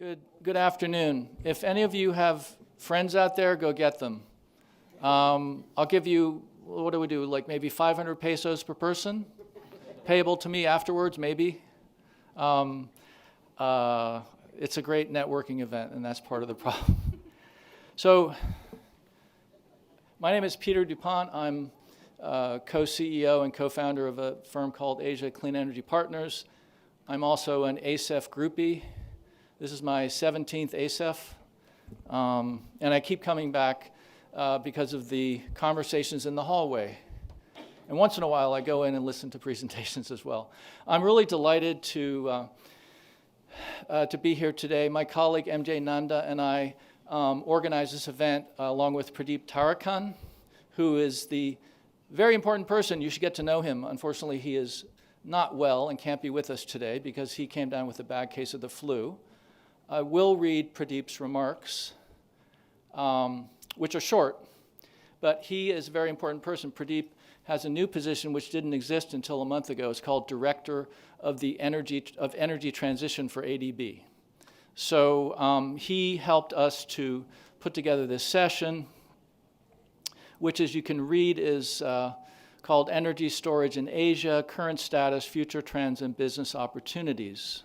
Good afternoon. If any of you have friends out there, go get them. I'll give you, what do we do, like maybe 500 pesos per person? Payable to me afterwards, maybe. It's a great networking event, and that's part of the problem. So, my name is Peter DuPont. I'm co-CEO and co-founder of a firm called Asia Clean Energy Partners. I'm also an ACEF groupie. This is my 17th ACEF, and I keep coming back because of the conversations in the hallway. And once in a while, I go in and listen to presentations as well. I'm really delighted to be here today. My colleague MJ Nanda and I organized this event along with Pradeep Tarakan, who is the very important person. You should get to know him. Unfortunately, he is not well and can't be with us today because he came down with a bad case of the flu. I will read Pradeep's remarks, which are short, but he is a very important person. Pradeep has a new position which didn't exist until a month ago. It's called Director of the Energy Transition for ADB. So he helped us to put together this session, which, as you can read, is called Energy Storage in Asia, Current Status, Future Trends, and Business Opportunities.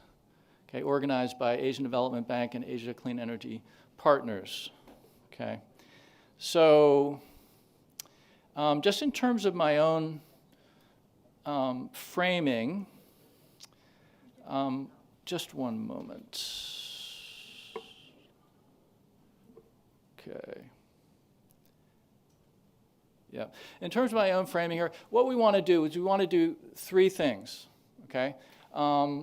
Okay, organized by Asian Development Bank and Asia Clean Energy Partners. Okay, so just in terms of my own framing, just one moment. Okay. Yeah, in terms of my own framing here, what we want to do is we want to do three things. Okay.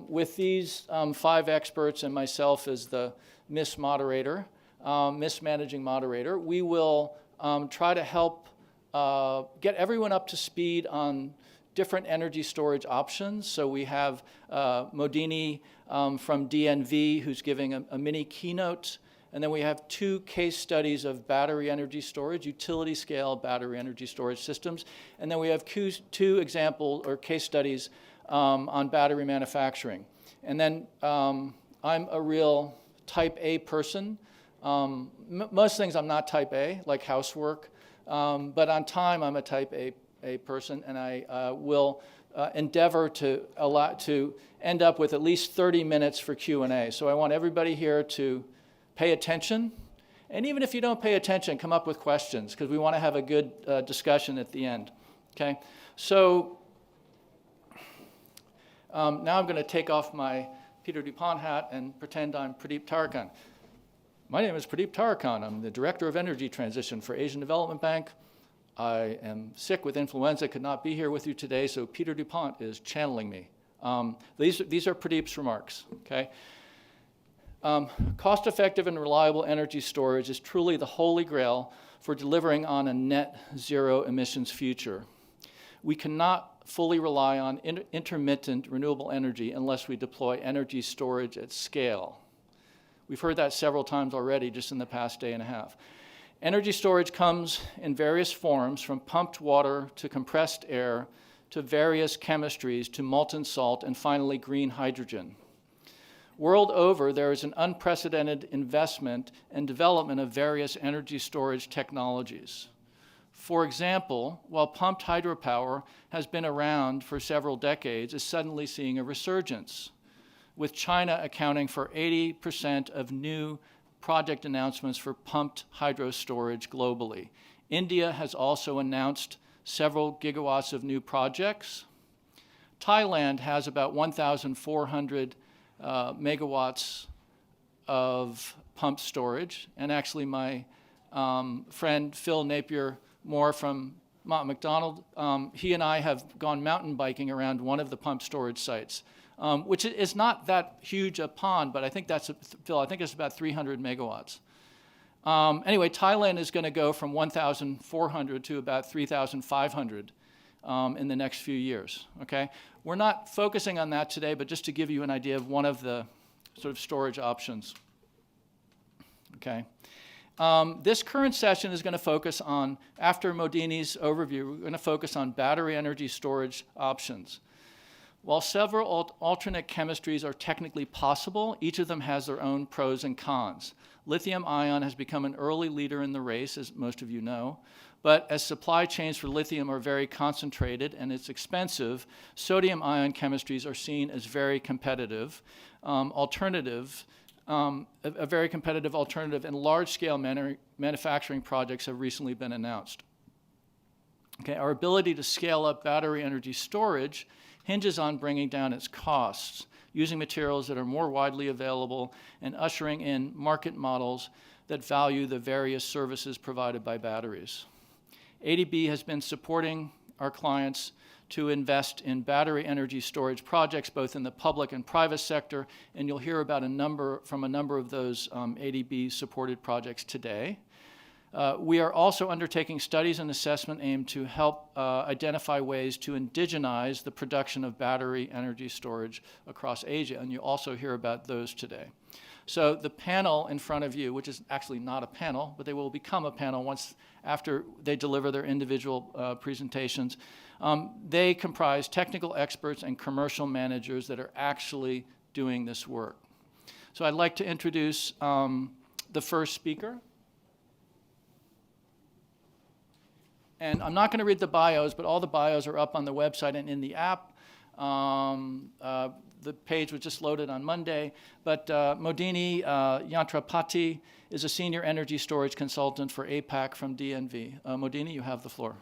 With these 5 experts and myself as the Miss Moderator, Miss Managing Moderator, we will try to help get everyone up to speed on different energy storage options. So we have Modini from DNV who's giving a mini keynote, and then we have 2 case studies of battery energy storage, utility scale battery energy storage systems, and then we have 2 example or case studies on battery manufacturing. And then I'm a real type A person. Most things I'm not type A, like housework, but on time I'm a type A person, and I will endeavor to end up with at least 30 minutes for Q&A. So I want everybody here to pay attention, and even if you don't pay attention, come up with questions, because we want to have a good discussion at the end. Okay, so now I'm going to take off my Peter DuPont hat and pretend I'm Pradeep Tarakan. My name is Pradeep Tarakan. I'm the Director of Energy Transition for Asian Development Bank. I am sick with influenza, could not be here with you today, so Peter DuPont is channeling me. These are Pradeep's remarks. Okay. Cost-effective and reliable energy storage is truly the holy grail for delivering on a net zero emissions future. We cannot fully rely on intermittent renewable energy unless we deploy energy storage at scale. We've heard that several times already just in the past day and a half. Energy storage comes in various forms, from pumped water to compressed air to various chemistries to molten salt and finally green hydrogen. World over, there is an unprecedented investment and development of various energy storage technologies. For example, while pumped hydropower has been around for several decades, is suddenly seeing a resurgence, with China accounting for 80% of new project announcements for pumped hydro storage globally. India has also announced several gigawatts of new projects. Thailand has about 1,400 megawatts of pumped storage, and actually my friend Phil Napier-Moore from Mott MacDonald, he and I have gone mountain biking around one of the pumped storage sites, which is not that huge a pond, but I think Phil, I think it's about 300 megawatts. Anyway, Thailand is going to go from 1,400 to about 3,500 in the next few years, okay? We're not focusing on that today, but just to give you an idea of one of the sort of storage options, okay? This current session is going to focus on, after Modini's overview, we're going to focus on battery energy storage options. While several alternate chemistries are technically possible, each of them has their own pros and cons. Lithium-ion has become an early leader in the race, as most of you know, but as supply chains for lithium are very concentrated and it's expensive, sodium-ion chemistries are seen as very competitive, a very competitive alternative, and large-scale manufacturing projects have recently been announced. Okay, our ability to scale up battery energy storage hinges on bringing down its costs, using materials that are more widely available and ushering in market models that value the various services provided by batteries. ADB has been supporting our clients to invest in battery energy storage projects, both in the public and private sector, and you'll hear about from a number of those ADB-supported projects today. We are also undertaking studies and assessment aimed to help identify ways to indigenize the production of battery energy storage across Asia, and you'll also hear about those today. So the panel in front of you, which is actually not a panel, but they will become a panel after they deliver their individual presentations, they comprise technical experts and commercial managers that are actually doing this work. So I'd like to introduce the first speaker. And I'm not going to read the bios, but all the bios are up on the website and in the app. The page was just loaded on Monday. But Modini Yantrapati is a senior energy storage consultant for APAC from DNV. Modini, you have the floor.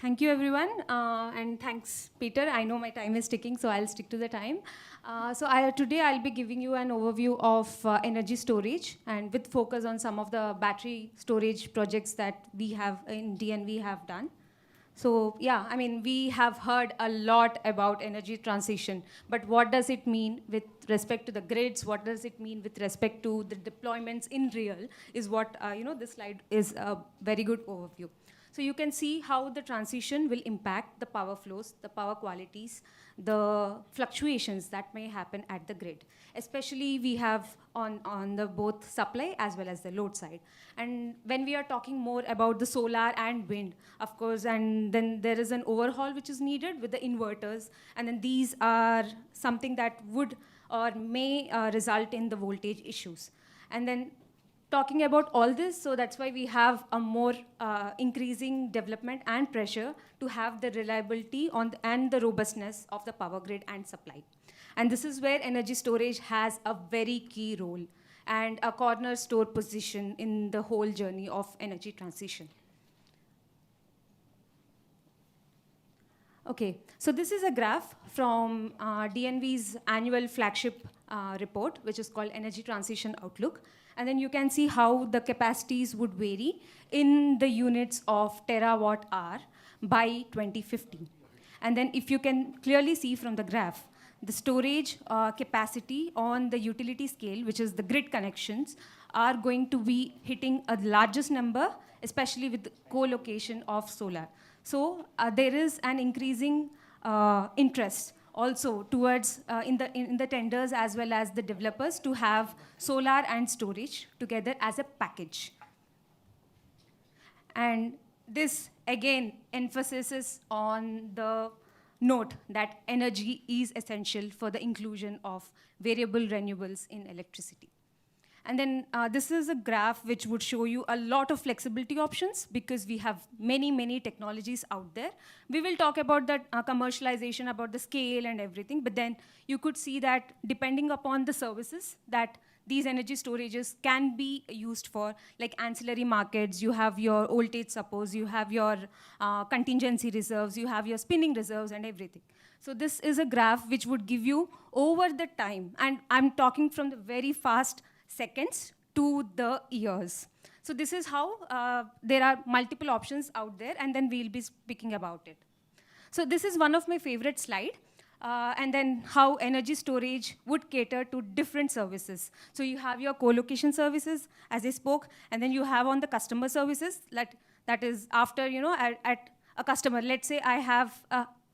Thank you, everyone, and thanks, Peter. I know my time is ticking, so I'll stick to the time. Today I'll be giving you an overview of energy storage, and with focus on some of the battery storage projects that we have in DNV have done. So yeah, I mean, we have heard a lot about energy transition, but what does it mean with respect to the grids? What does it mean with respect to the deployments in real is what, this slide is a very good overview. So you can see how the transition will impact the power flows, the power qualities, the fluctuations that may happen at the grid. Especially we have on the both supply as well as the load side. And when we are talking more about the solar and wind, of course, and then there is an overhaul which is needed with the inverters. And then these are something that would or may result in the voltage issues. And then talking about all this, so that's why we have a more increasing development and pressure to have the reliability and the robustness of the power grid and supply. And this is where energy storage has a very key role and a cornerstone position in the whole journey of energy transition. Okay, so this is a graph from DNV's annual flagship report, which is called Energy Transition Outlook. And then you can see how the capacities would vary in the units of terawatt hour by 2050. And then if you can clearly see from the graph, the storage capacity on the utility scale, which is the grid connections, are going to be hitting a largest number, especially with the co-location of solar. So there is an increasing interest also towards in the tenders as well as the developers to have solar and storage together as a package. And this again emphasizes on the note that energy is essential for the inclusion of variable renewables in electricity. And then this is a graph which would show you a lot of flexibility options because we have many, many technologies out there. We will talk about that commercialization, about the scale and everything, but then you could see that depending upon the services that these energy storages can be used for, like ancillary markets, you have your voltage suppose, you have your contingency reserves, you have your spinning reserves and everything. So this is a graph which would give you over the time, and I'm talking from the very fast seconds to the years. So this is how there are multiple options out there, and then we'll be speaking about it. So this is one of my favorite slides, and then how energy storage would cater to different services. So you have your co-location services, as I spoke, and then you have on the customer services, that is after, at a customer, let's say I have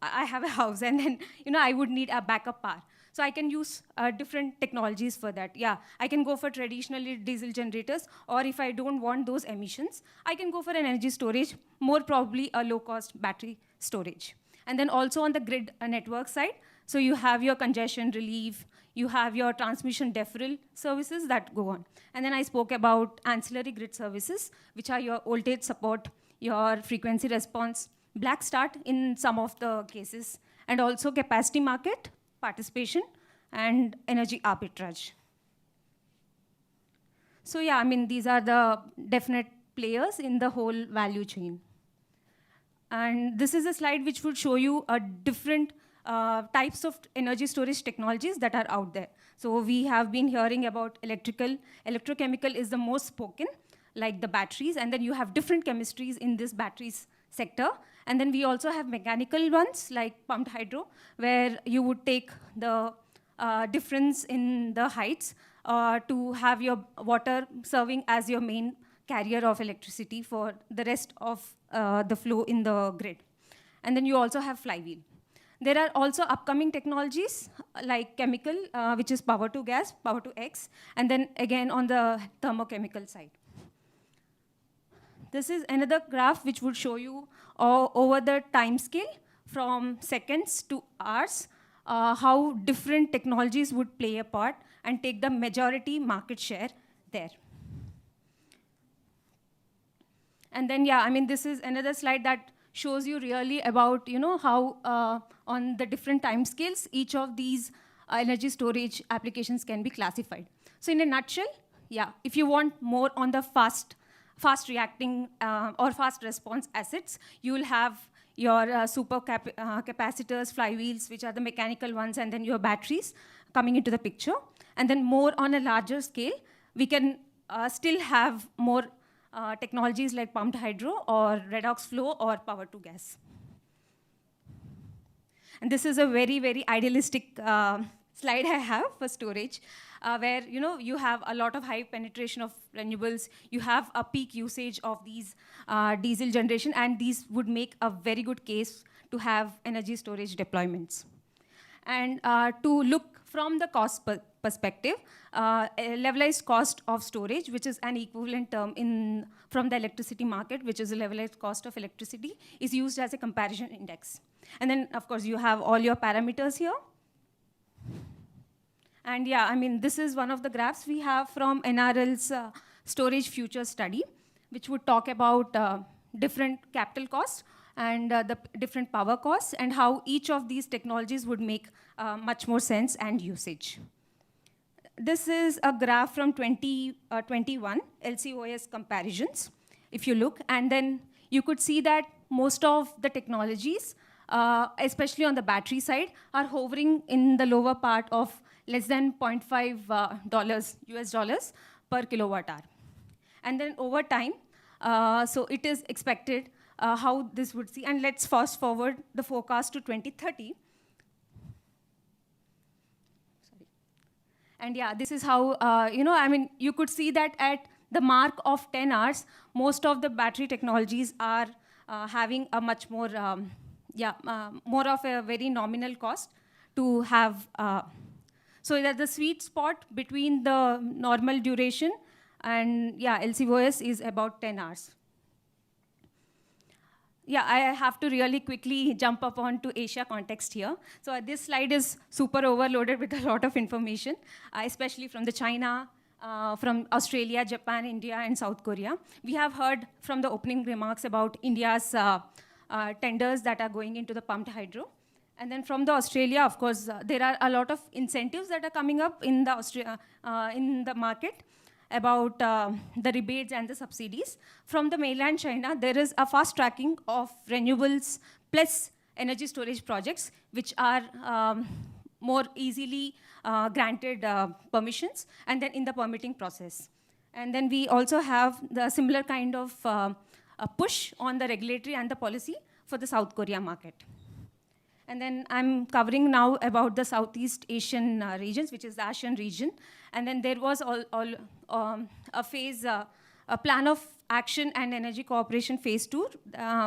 a house, and then, I would need a backup power. So I can use different technologies for that. Yeah, I can go for traditionally diesel generators, or if I don't want those emissions, I can go for an energy storage, more probably a low-cost battery storage. And then also on the grid network side, so you have your congestion relief, you have your transmission deferral services that go on. And then I spoke about ancillary grid services, which are your voltage support, your frequency response, black start in some of the cases, and also capacity market participation and energy arbitrage. So yeah, I mean, these are the definite players in the whole value chain. And this is a slide which would show you a different types of energy storage technologies that are out there. So we have been hearing about electrical. Electrochemical is the most spoken, like the batteries, and then you have different chemistries in this batteries sector. And then we also have mechanical ones, like pumped hydro, where you would take the difference in the heights to have your water serving as your main carrier of electricity for the rest of the flow in the grid. And then you also have flywheel. There are also upcoming technologies like chemical, which is power to gas, power to X, and then again on the thermochemical side. This is another graph which would show you over the time scale from seconds to hours, how different technologies would play a part and take the majority market share there. And then, yeah, I mean, this is another slide that shows you really about, how on the different time scales, each of these energy storage applications can be classified. So in a nutshell, yeah, if you want more on the fast reacting or fast response assets, you will have your capacitors, flywheels, which are the mechanical ones, and then your batteries coming into the picture. And then more on a larger scale, we can still have more technologies like pumped hydro or redox flow or power to gas. And this is a very, very idealistic slide I have for storage, where you have a lot of high penetration of renewables, you have a peak usage of these diesel generation, and these would make a very good case to have energy storage deployments. And to look from the cost perspective, a levelized cost of storage, which is an equivalent term from the electricity market, which is a levelized cost of electricity, is used as a comparison index. And then, of course, you have all your parameters here. And yeah, I mean, this is one of the graphs we have from NRL's storage future study, which would talk about different capital costs and the different power costs, and how each of these technologies would make much more sense and usage. This is a graph from 2021, LCOS comparisons, if you look, and then you could see that most of the technologies, especially on the battery side, are hovering in the lower part of less than $0.5 US dollars per kilowatt hour. And then over time, so it is expected how this would see. And let's fast forward the forecast to 2030. Sorry. And yeah, this is how, I mean, you could see that at the mark of 10 hours, most of the battery technologies are having a much more, more of a very nominal cost to have. So that the sweet spot between the normal duration and LCOS is about 10 hours. Yeah, I have to really quickly jump up onto Asia context here. So this slide is super overloaded with a lot of information, especially from the China, from Australia, Japan, India, and South Korea. We have heard from the opening remarks about India's tenders that are going into the pumped hydro. And then from the Australia, of course, there are a lot of incentives that are coming up in the market about the rebates and the subsidies. From the mainland China, there is a fast tracking of renewables plus energy storage projects, which are more easily granted permissions, and then in the permitting process. And then we also have the similar kind of a push on the regulatory and the policy for the South Korea market. And then I'm covering now about the Southeast Asian regions, which is the ASEAN region. And then there was a phase, a plan of action and energy cooperation phase 2,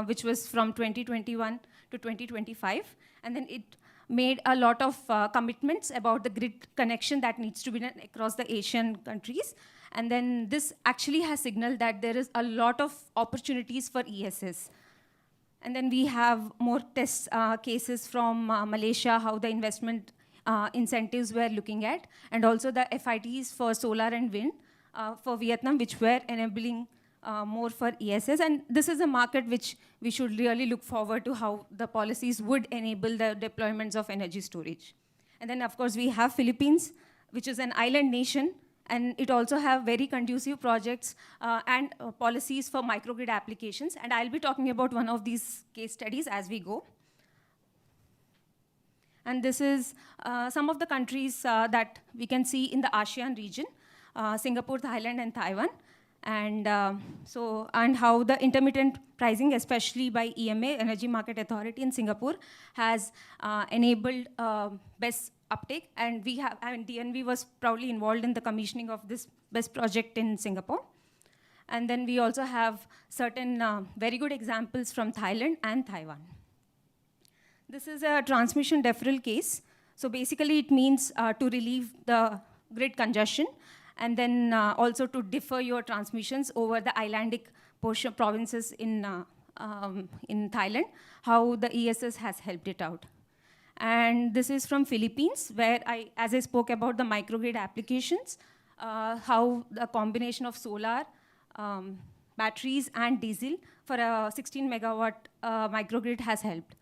which was from 2021 to 2025. And then it made a lot of commitments about the grid connection that needs to be done across the Asian countries. And then this actually has signaled that there is a lot of opportunities for ESS. And then we have more test cases from Malaysia, how the investment incentives we're looking at, and also the FITs for solar and wind for Vietnam, which were enabling more for ESS. And this is a market which we should really look forward to how the policies would enable the deployments of energy storage. And then, of course, we have Philippines, which is an island nation, and it also have very conducive projects and policies for microgrid applications. And I'll be talking about one of these case studies as we go. And this is some of the countries that we can see in the ASEAN region, Singapore, Thailand, and Taiwan. And and how the intermittent pricing, especially by EMA, Energy Market Authority in Singapore, has enabled best uptake. And DNV was proudly involved in the commissioning of this best project in Singapore. And then we also have certain very good examples from Thailand and Taiwan. This is a transmission deferral case. So basically, it means to relieve the grid congestion, and then also to defer your transmissions over the islandic portion provinces in Thailand, how the ESS has helped it out. And this is from Philippines, where as I spoke about the microgrid applications, how the combination of solar, batteries, and diesel for a 16 megawatt microgrid has helped.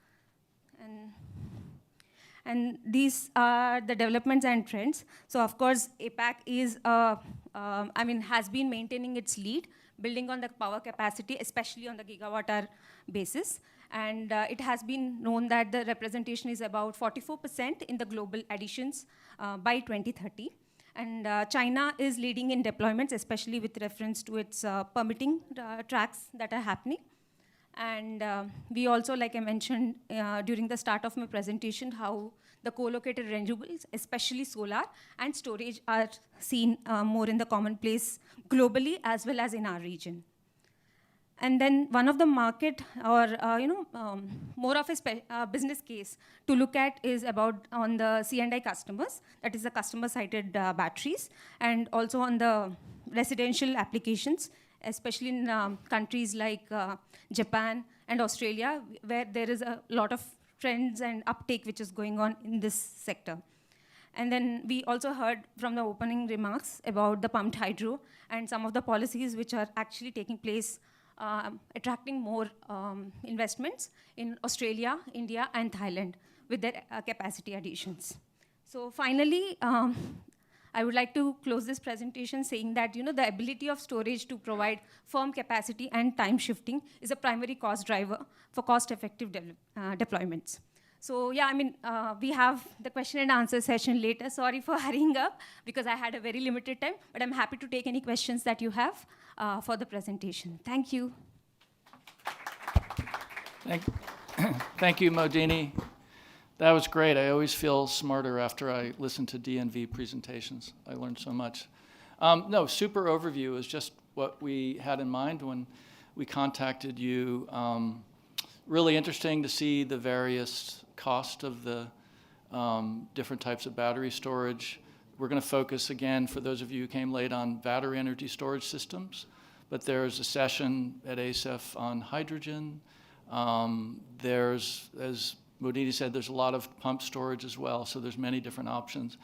And these are the developments and trends. So of course, APAC is, has been maintaining its lead, building on the power capacity, especially on the gigawatt-hour basis. And it has been known that the representation is about 44% in the global additions by 2030. And China is leading in deployments, especially with reference to its permitting tracks that are happening. And we also, like I mentioned during the start of my presentation, how the co-located renewables, especially solar and storage, are seen more in the commonplace globally as well as in our region. And then one of the market or more of a business case to look at is about on the C&I customers, that is the customer-sited batteries, and also on the residential applications, especially in countries like Japan and Australia, where there is a lot of trends and uptake which is going on in this sector. And then we also heard from the opening remarks about the pumped hydro and some of the policies which are actually taking place, attracting more investments in Australia, India, and Thailand with their capacity additions. So finally, I would like to close this presentation saying that the ability of storage to provide firm capacity and time shifting is a primary cost driver for cost-effective deployments. So yeah, we have the question and answer session later. Sorry for hurrying up because I had a very limited time, but I'm happy to take any questions that you have for the presentation. Thank you. Thank you, Modini. That was great. I always feel smarter after I listen to DNV presentations. I learned so much. No, super overview is just what we had in mind when we contacted you. Really interesting to see the various cost of the different types of battery storage. We're going to focus again, for those of you who came late, on battery energy storage systems, but there's a session at ASEF on hydrogen. There's, as Modini said, there's a lot of pump storage as well, so there's many different options.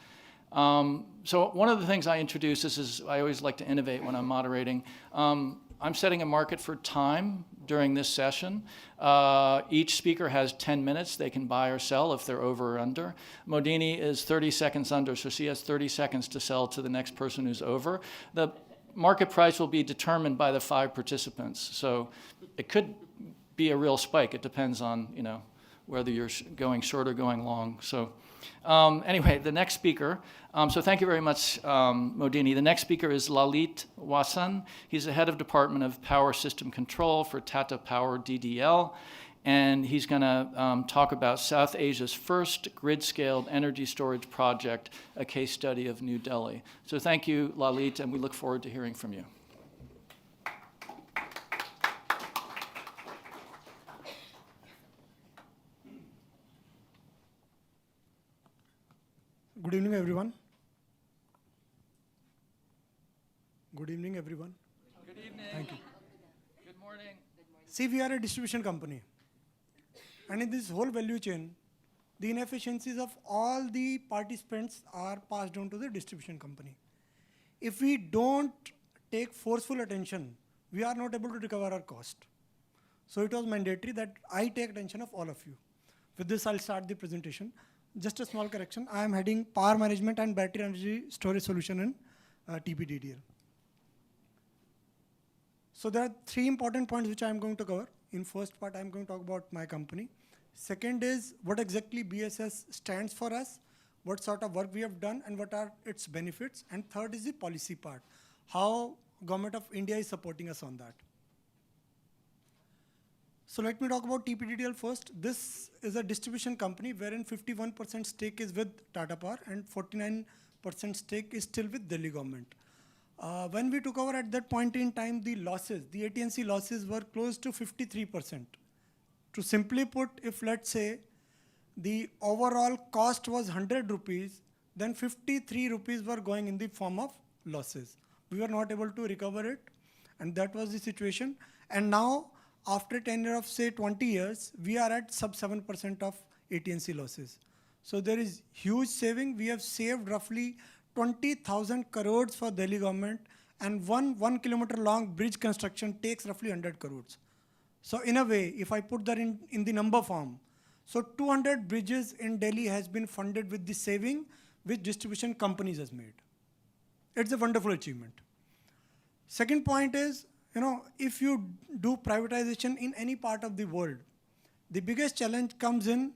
So one of the things I introduce, this is, I always like to innovate when I'm moderating. I'm setting a market for time during this session. Each speaker has 10 minutes. They can buy or sell if they're over or under. Modini is 30 seconds under, so she has 30 seconds to sell to the next person who's over. The market price will be determined by the 5 participants, so it could be a real spike. It depends on, whether you're going short or going long. So anyway, the next speaker, so thank you very much, Modini. The next speaker is Lalit Wasan. He's the head of Department of Power System Control for Tata Power DDL, and he's going to talk about South Asia's first grid-scaled energy storage project, a case study of New Delhi. So thank you, Lalit, and we look forward to hearing from you. Good evening, everyone. Good evening, everyone. Good evening. Thank you. Good morning. See, we are a distribution company. And in this whole value chain, the inefficiencies of all the participants are passed on to the distribution company. If we don't take forceful attention, we are not able to recover our cost. So it was mandatory that I take attention of all of you. With this, I'll start the presentation. Just a small correction. I am heading power management and battery energy storage solution in TPDDL. So there are three important points which I am going to cover. In first part, I am going to talk about my company. Second is what exactly BSS stands for us, what sort of work we have done, and what are its benefits. And third is the policy part, how Government of India is supporting us on that. So let me talk about TPDDL first. This is a distribution company wherein 51% stake is with Tata Power and 49% stake is still with Delhi government. When we took over at that point in time, the losses, the AT&C losses were close to 53%. To simply put, if let's say the overall cost was 100 rupees, then 53 rupees were going in the form of losses. We were not able to recover it, and that was the situation. And now, after a tenure of say 20 years, we are at sub 7% of AT&C losses. So there is huge saving. We have saved roughly 20,000 crores for Delhi government, and one kilometer long bridge construction takes roughly 100 crores. So in a way, if I put that in the number form, so 200 bridges in Delhi has been funded with the saving which distribution companies has made. It's a wonderful achievement. Second point is, if you do privatization in any part of the world, the biggest challenge comes in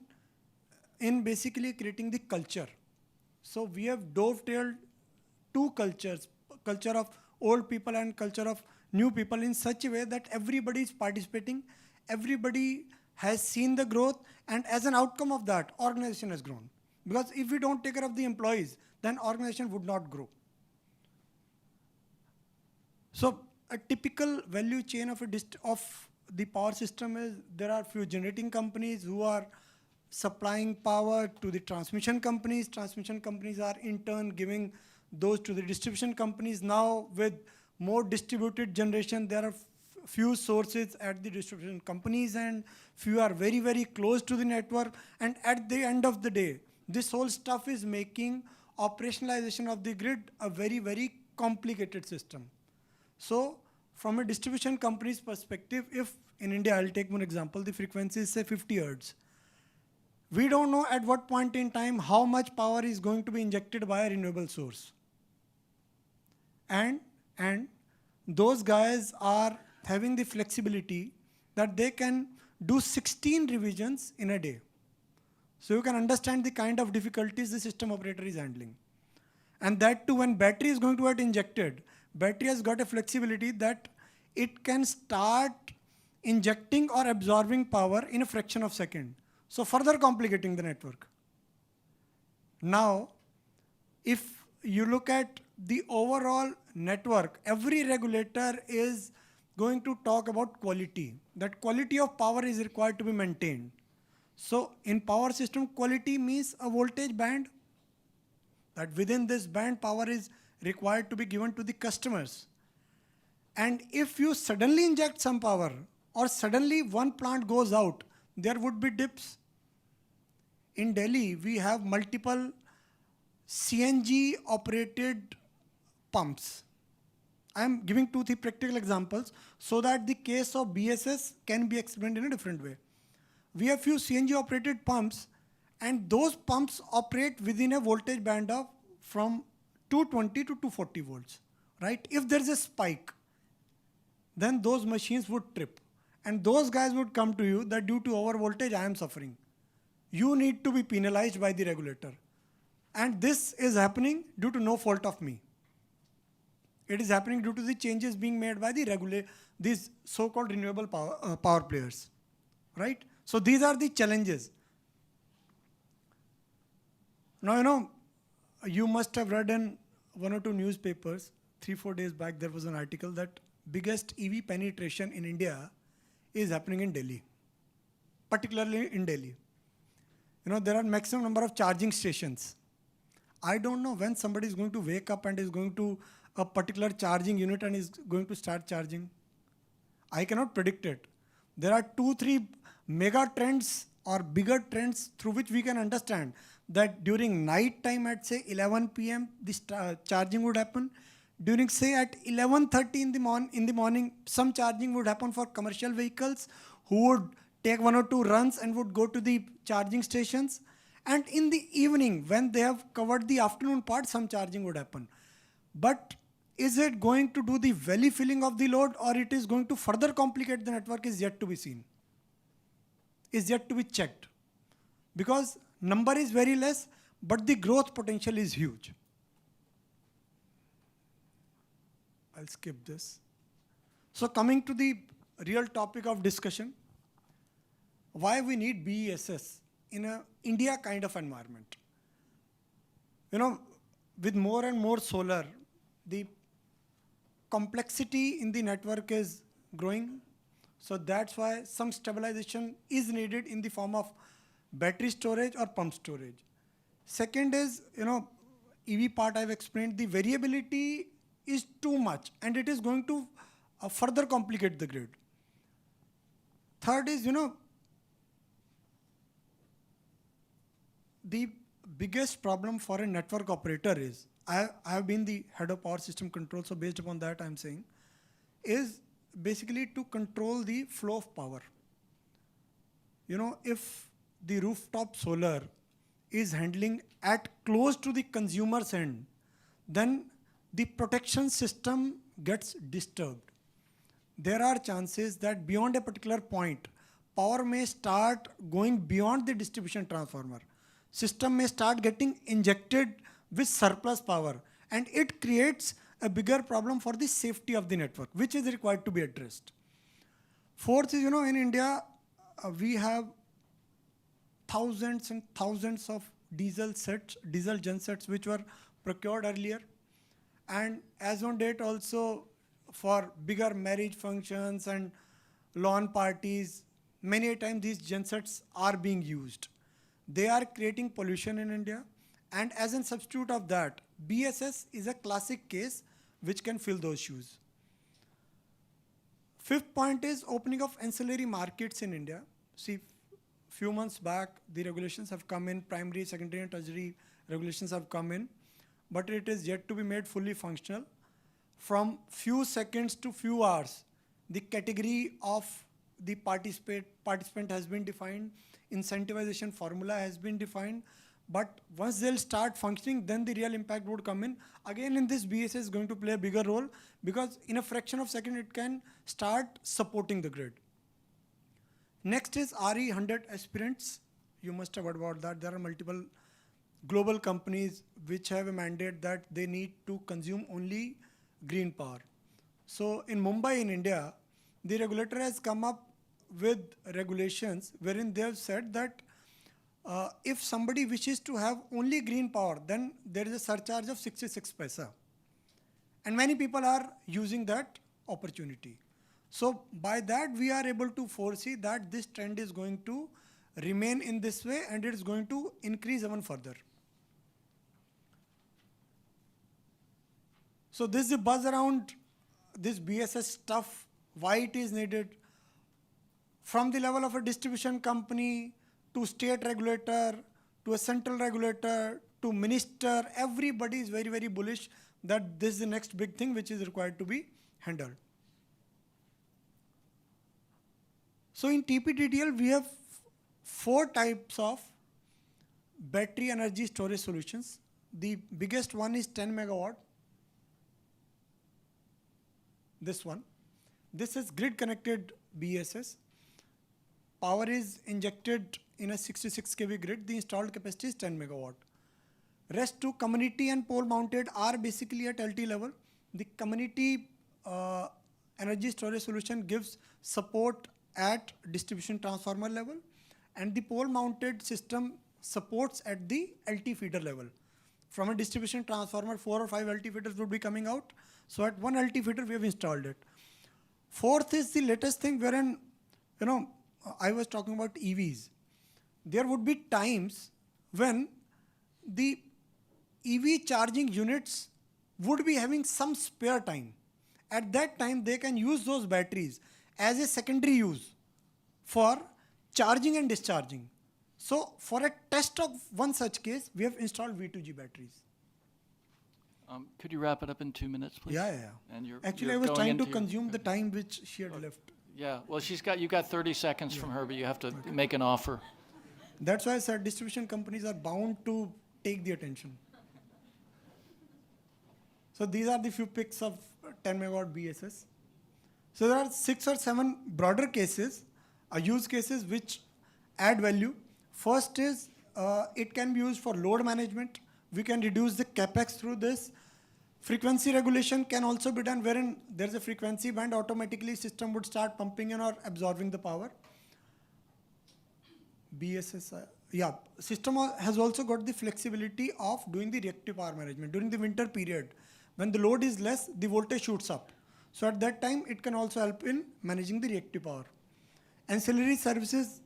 basically creating the culture. So we have dovetailed two cultures, culture of old people and culture of new people, in such a way that everybody is participating, everybody has seen the growth, and as an outcome of that, organization has grown. Because if we don't take care of the employees, then organization would not grow. So a typical value chain of the power system is there are few generating companies who are supplying power to the transmission companies. Transmission companies are in turn giving those to the distribution companies. Now with more distributed generation, there are few sources at the distribution companies and few are very, very close to the network. And at the end of the day, this whole stuff is making operationalization of the grid a very, very complicated system. So from a distribution company's perspective, if in India, I'll take one example, the frequency is say 50 hertz. We don't know at what point in time how much power is going to be injected by a renewable source. And those guys are having the flexibility that they can do 16 revisions in a day. So you can understand the kind of difficulties the system operator is handling. And that too, when battery is going to get injected, battery has got a flexibility that it can start injecting or absorbing power in a fraction of a second. So further complicating the network. Now, if you look at the overall network, every regulator is going to talk about quality. That quality of power is required to be maintained. So in power system, quality means a voltage band. That within this band, power is required to be given to the customers. And if you suddenly inject some power or suddenly one plant goes out, there would be dips. In Delhi, we have multiple CNG operated pumps. I am giving 2-3 practical examples so that the case of BSS can be explained in a different way. We have few CNG operated pumps, and those pumps operate within a voltage band of from 220 to 240 volts, right? If there is a spike, then those machines would trip. And those guys would come to you that due to over voltage, I am suffering. You need to be penalized by the regulator. And this is happening due to no fault of me. It is happening due to the changes being made by the these so-called renewable power players, right? So these are the challenges. Now, you must have read in 1 or 2 newspapers, 3-4 days back, there was an article that biggest EV penetration in India is happening in Delhi, particularly in Delhi. There are maximum number of charging stations. I don't know when somebody is going to wake up and is going to a particular charging unit and is going to start charging. I cannot predict it. There are 2-3 mega trends or bigger trends through which we can understand that during night time at say 11 p.m. this charging would happen. During say at 11:30 in the morning, some charging would happen for commercial vehicles who would take 1 or 2 runs and would go to the charging stations. And in the evening, when they have covered the afternoon part, some charging would happen. But is it going to do the valley filling of the load, or it is going to further complicate the network is yet to be seen, is yet to be checked. Because number is very less, but the growth potential is huge. I'll skip this. So coming to the real topic of discussion, why we need BESS in a India kind of environment. You know, with more and more solar, the complexity in the network is growing. So that's why some stabilization is needed in the form of battery storage or pump storage. Second is, you know, EV part I've explained, the variability is too much and it is going to further complicate the grid. Third is, you know, the biggest problem for a network operator is, I have been the head of power system control, so based upon that I'm saying, is basically to control the flow of power. You know, if the rooftop solar is handling at close to the consumer's end, then the protection system gets disturbed. There are chances that beyond a particular point, power may start going beyond the distribution transformer. System may start getting injected with surplus power, and it creates a bigger problem for the safety of the network, which is required to be addressed. Fourth is, you know, in India, we have thousands and thousands of diesel gensets which were procured earlier. And as on date also, for bigger marriage functions and lawn parties, many a time these gensets are being used. They are creating pollution in India, and as a substitute of that, BESS is a classic case which can fill those shoes. Fifth point is opening of ancillary markets in India. See, few months back, the regulations have come in, primary, secondary and tertiary regulations have come in, but it is yet to be made fully functional. From few seconds to few hours, the category of the participant has been defined, incentivization formula has been defined, but once they'll start functioning, then the real impact would come in. Again, in this, BESS is going to play a bigger role because in a fraction of a second, it can start supporting the grid. Next is RE100 aspirants. You must have heard about that. There are multiple global companies which have a mandate that they need to consume only green power. So in Mumbai, in India, the regulator has come up with regulations wherein they have said that if somebody wishes to have only green power, then there is a surcharge of 66 paisa. And many people are using that opportunity. So by that, we are able to foresee that this trend is going to remain in this way and it is going to increase even further. So this is the buzz around this BESS stuff, why it is needed. From the level of a distribution company to state regulator, to a central regulator, to minister, everybody is very, very bullish that this is the next big thing which is required to be handled. So in TPDDL, we have 4 types of battery energy storage solutions. The biggest one is 10 megawatt. This one. This is grid connected BESS. Power is injected in a 66 kV grid. The installed capacity is 10 megawatt. Rest 2 community and pole mounted are basically at LT level. The community energy storage solution gives support at distribution transformer level, and the pole mounted system supports at the LT feeder level. From a distribution transformer, 4 or 5 LT feeders would be coming out. So at one LT feeder, we have installed it. Fourth is the latest thing wherein, you know, I was talking about EVs. There would be times when the EV charging units would be having some spare time. At that time, they can use those batteries as a secondary use for charging and discharging. So for a test of one such case, we have installed V2G batteries. Could you wrap it up in 2 minutes, please? Yeah. And you're, Actually, you're I was going trying to into your- consume the time which she had left. Yeah, well, you got 30 seconds from her, but you have to make an offer. That's why I said distribution companies are bound to take the attention. So these are the few picks of 10 megawatt BSS. So there are 6 or 7 broader cases, use cases which add value. First is it can be used for load management. We can reduce the capex through this. Frequency regulation can also be done wherein there's a frequency band, automatically system would start pumping in or absorbing the power. BSS, system has also got the flexibility of doing the reactive power management. During the winter period, when the load is less, the voltage shoots up. So at that time, it can also help in managing the reactive power. Ancillary services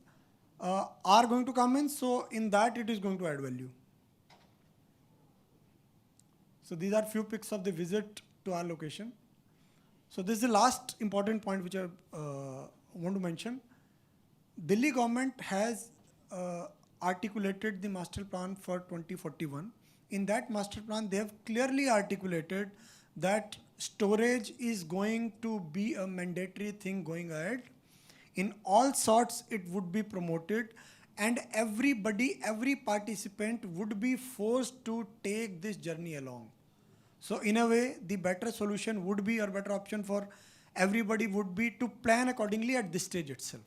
are going to come in, so in that it is going to add value. So these are few pics of the visit to our location. So this is the last important point which I want to mention. Delhi government has articulated the master plan for 2041. In that master plan, they have clearly articulated that storage is going to be a mandatory thing going ahead. In all sorts, it would be promoted, and everybody, every participant would be forced to take this journey along. So in a way, the better solution would be, or better option for everybody would be to plan accordingly at this stage itself.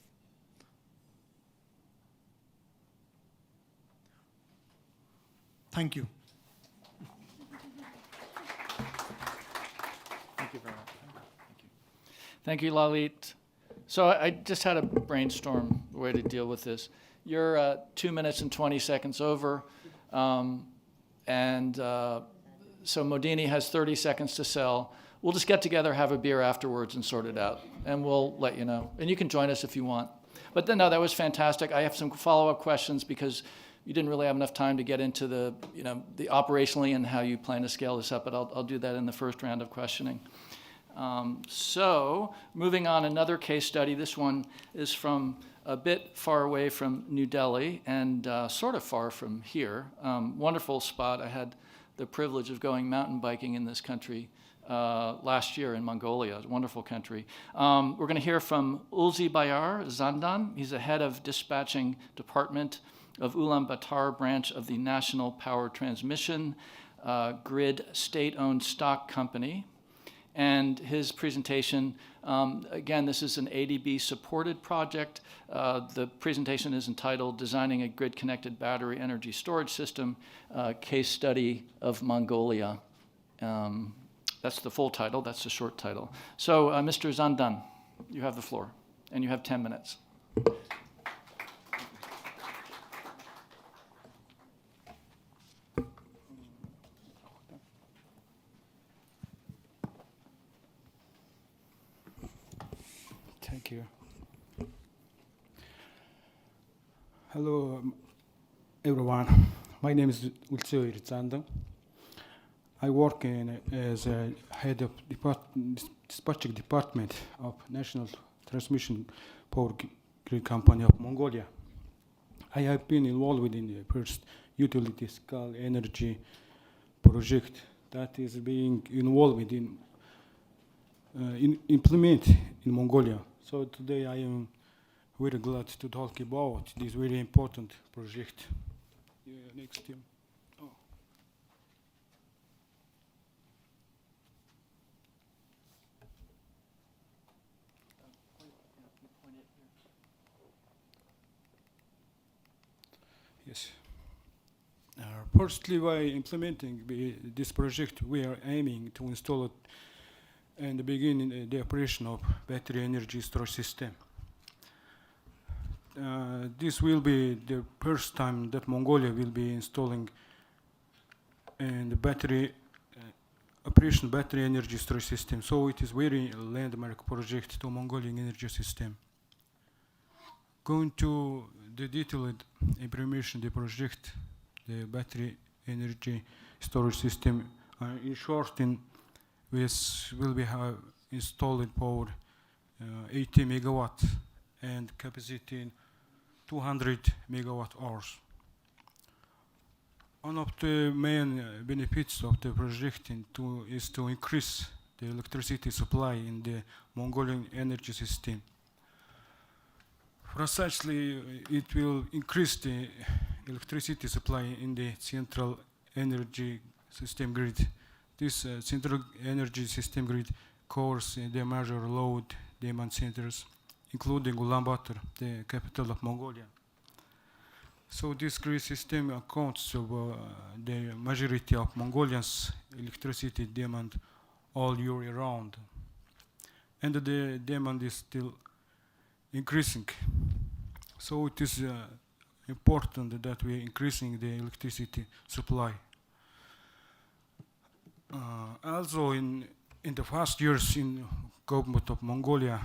Thank you. Thank you very much. Thank you. Thank you, Lalit. So I just had a brainstorm way to deal with this. You're 2 minutes and 20 seconds over, so Modini has 30 seconds to sell. We'll just get together, have a beer afterwards, and sort it out, and we'll let you know. And you can join us if you want. But then, no, that was fantastic. I have some follow-up questions because you didn't really have enough time to get into the operationally and how you plan to scale this up. But I'll do that in the first round of questioning. So moving on, another case study. This one is from a bit far away from New Delhi and sort of far from here. Wonderful spot. I had the privilege of going mountain biking in this country last year in Mongolia. It's a wonderful country. We're going to hear from Ulzi Bayar Zandan. He's the head of dispatching department of Ulaanbaatar branch of the National Power Transmission Grid state-owned stock company. And his presentation, again, this is an ADB-supported project. The presentation is entitled Designing a Grid-Connected Battery Energy Storage System, Case Study of Mongolia. That's the full title. That's the short title. So, Mr. Zandan, you have the floor, and you have 10 minutes. Thank you. Hello, everyone. My name is Ulzi Zandan. I work as a head of dispatching department of National Transmission Power Grid Company of Mongolia. I have been involved in the first utility scale energy project that is being involved in implement in Mongolia. So today I am very glad to talk about this very important project. Yeah, next year. Oh. Yes. Firstly, by implementing this project, we are aiming to install it and begin the operation of battery energy storage system. This will be the first time that Mongolia will be installing the battery operation battery energy storage system. So it is very landmark project to Mongolian energy system. Going to the detailed information, the project, the battery energy storage system. In short, this will be installed power 80 megawatt and capacity 200 megawatt hours. One of the main benefits of the project is to increase the electricity supply in the Mongolian energy system. Precisely, it will increase the electricity supply in the central energy system grid. This central energy system grid covers the major load demand centers, including Ulaanbaatar, the capital of Mongolia. So this grid system accounts for the majority of Mongolians' electricity demand all year round. And the demand is still increasing. So it is important that we are increasing the electricity supply. Also in the past years, in government of Mongolia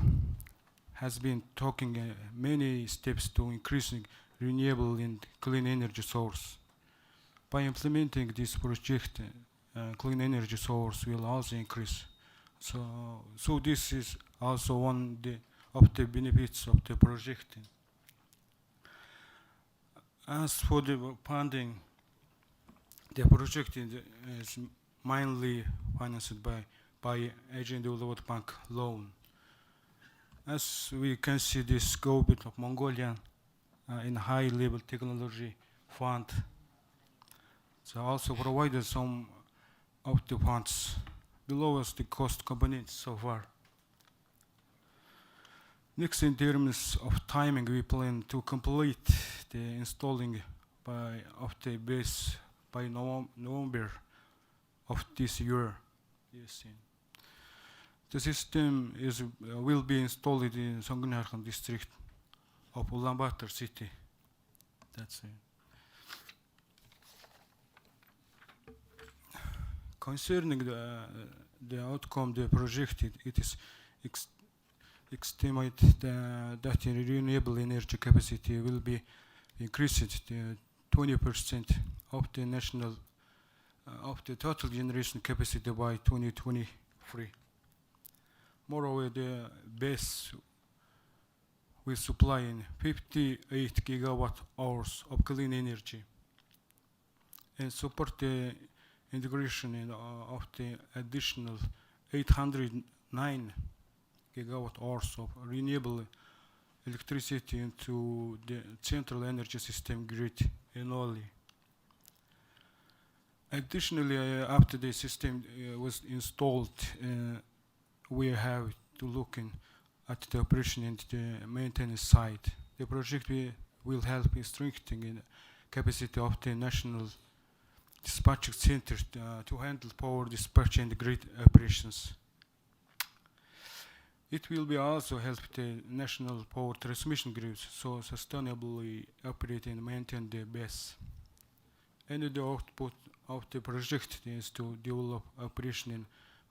has been taking many steps to increasing renewable and clean energy source. By implementing this project, clean energy source will also increase. So this is also one of the benefits of the project. As for the funding, the project is mainly financed by Asian Development Bank loan. As we can see, this government of Mongolia in high-level technology fund, so also provided some of the funds below us the cost components so far. Next, in terms of timing, we plan to complete the installing of the base by November of this year. Yes. The system will be installed in Songnarkhan district of Ulaanbaatar city. That's it. Concerning the outcome, the project, it is estimated that the renewable energy capacity will be increased to 20% of the national of the total generation capacity by 2023. Moreover, the base will supply 58 gigawatt hours of clean energy and support the integration of the additional 809 gigawatt hours of renewable electricity into the central energy system grid annually. Additionally, after the system was installed, we have to look at the operation and the maintenance side. The project will help in strengthening the capacity of the national dispatching center to handle power dispatch and grid operations. It will be also help the national power transmission grids so sustainably operate and maintain the base. And the output of the project is to develop operation and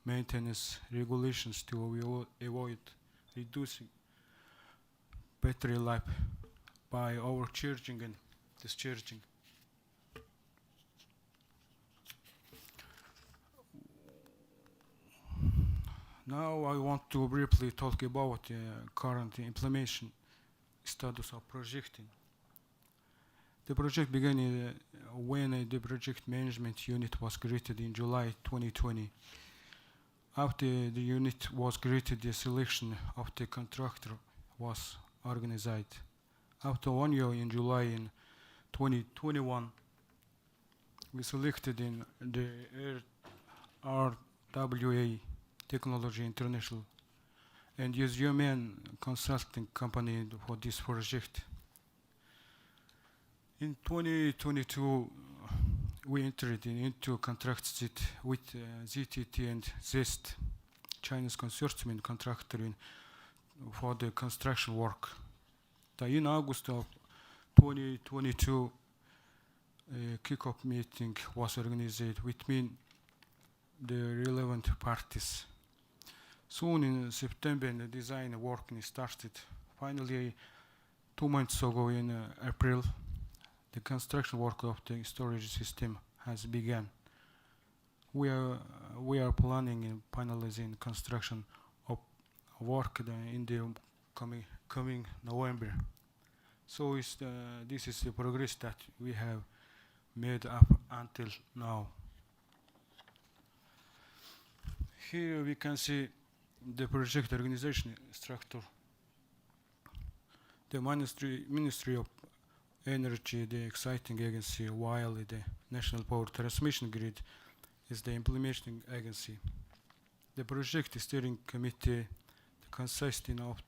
maintenance regulations to avoid reducing battery life by overcharging and discharging. Now I want to briefly talk about the current implementation status of project. The project began when the project management unit was created in July 2020. After the unit was created, the selection of the contractor was organized. After 1 year, in July in 2021, we selected in the RWA Technology International and used German consulting company for this project. In 2022, we entered into contracts with ZTT and ZEST, Chinese consortium and contractor for the construction work. In August of 2022, a kick-off meeting was organized between the relevant parties. Soon in September, the design work started. Finally, 2 months ago in April, the construction work of the storage system has begun. we are planning and finalizing construction of work in the coming November. So this is the progress that we have made up until now. Here we can see the project organization structure. The Ministry of Energy, the exciting agency, while the National Power Transmission Grid is the implementing agency. The project steering committee consisting of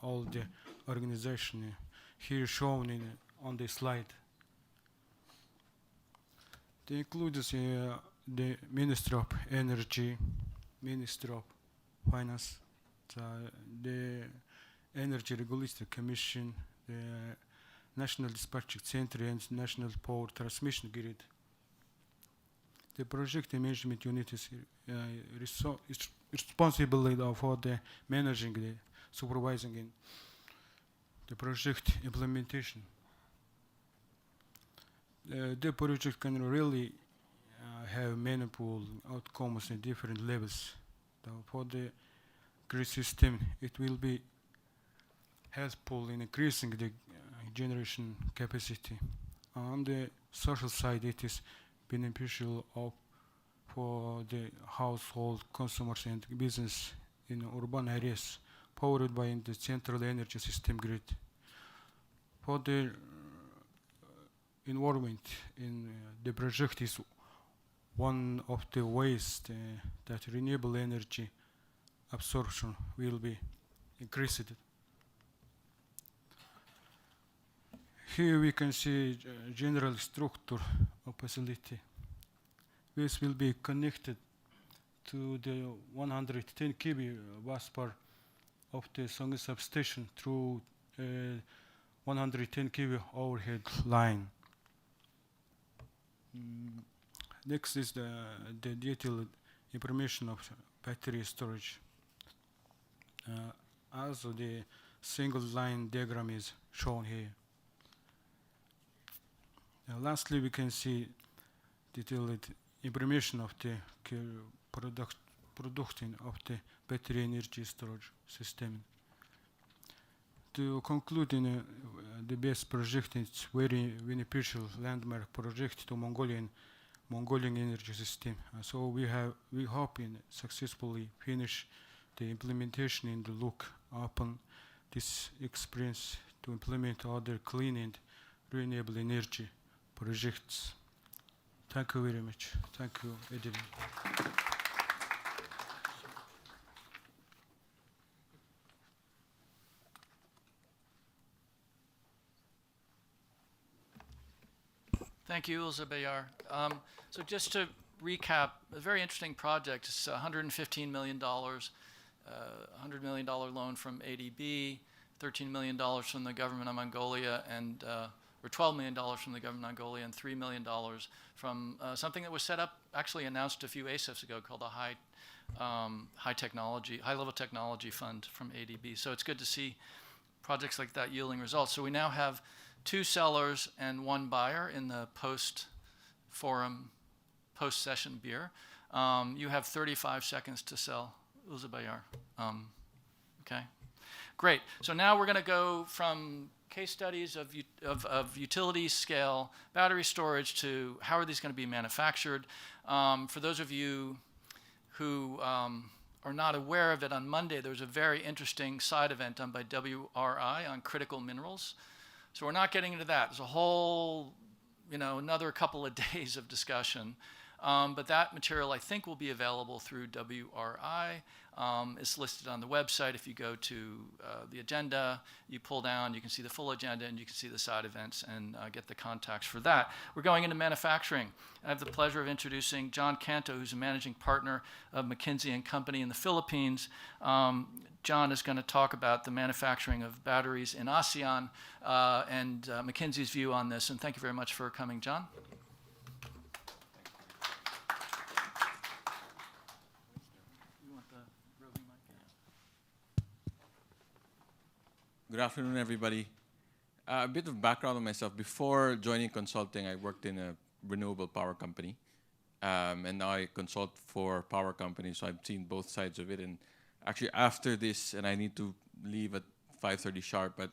all the organization here shown on the slide. It includes the Ministry of Energy, Ministry of Finance, the Energy Regulatory Commission, the National Dispatching Center and National Power Transmission Grid. The project management unit is responsible for the managing, the supervising in the project implementation. The project can really have meaningful outcomes in different levels. For the grid system, it will be helpful in increasing the generation capacity. On the social side, it is beneficial for the household consumers and business in urban areas powered by the central energy system grid. For the environment, the project is one of the ways that renewable energy absorption will be increased. Here we can see general structure of facility. This will be connected to the 110 kV busbar of the Songi substation through 110 kV overhead line. Next is the detailed information of battery storage. Also, the single line diagram is shown here. Lastly, we can see detailed information of the producing of the battery energy storage system. To conclude, the best project is very beneficial landmark project to Mongolian energy system. So we hope in successfully finish the implementation and look upon this experience to implement other clean and renewable energy projects. Thank you very much. Thank you, Edwin. Thank you, Ilse Bayar. So just to recap, a very interesting project. It's $115 million, $100 million loan from ADB, $13 million from the government of Mongolia, and or $12 million from the government of Mongolia, and $3 million from something that was set up, actually announced a few ASIFs ago, called a high-level technology fund from ADB. So it's good to see projects like that yielding results. So we now have 2 sellers and 1 buyer in the post-forum, post-session beer. You have 35 seconds to sell, Ilse Bayar. Okay, great. So now we're going to go from case studies of utility scale battery storage to how are these going to be manufactured. For those of you who are not aware of it, on Monday there was a very interesting side event done by WRI on critical minerals. So we're not getting into that. There's a whole, another couple of days of discussion. But that material, I think, will be available through WRI. It's listed on the website. If you go to the agenda, you pull down, you can see the full agenda, and you can see the side events and get the contacts for that. We're going into manufacturing. I have the pleasure of introducing John Canto, who's a managing partner of McKinsey & Company in the Philippines. John is going to talk about the manufacturing of batteries in ASEAN and McKinsey's view on this. And thank you very much for coming, John. Good afternoon, everybody. A bit of background on myself. Before joining consulting, I worked in a renewable power company. and now I consult for power companies, so I've seen both sides of it. And actually, after this, and I need to leave at 5:30 sharp, but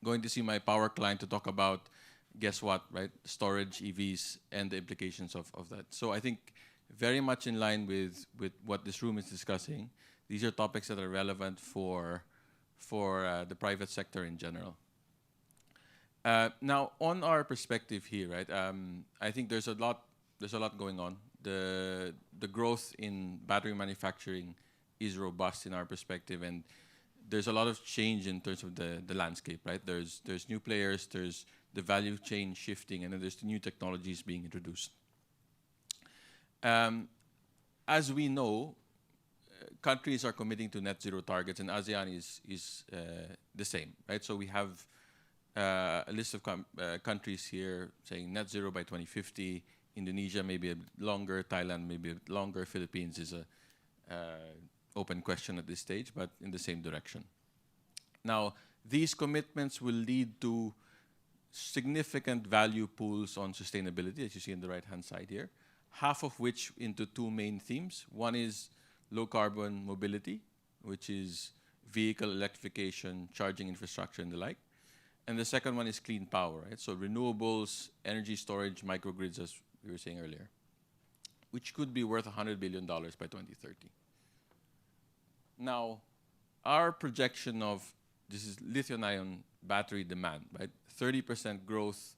going to see my power client to talk about, guess what, right? Storage, EVs, and the implications of that. So I think very much in line with what this room is discussing. These are topics that are relevant for the private sector in general. Now, on our perspective here, right? I think there's a lot going on. The growth in battery manufacturing is robust in our perspective, and there's a lot of change in terms of the landscape, right? There's new players, there's the value chain shifting, and then there's the new technologies being introduced. As we know, countries are committing to net zero targets, and ASEAN is the same, right? So we have a list of countries here saying net zero by 2050. Indonesia maybe a bit longer, Thailand maybe a bit longer, Philippines is a open question at this stage, but in the same direction. Now, these commitments will lead to significant value pools on sustainability, as you see on the right-hand side here, half of which into two main themes. One is low carbon mobility, which is vehicle electrification, charging infrastructure, and the like. And the second one is clean power, right? So renewables, energy storage, microgrids, as we were saying earlier, which could be worth $100 billion by 2030. Now, our projection of this is lithium-ion battery demand, right? 30% growth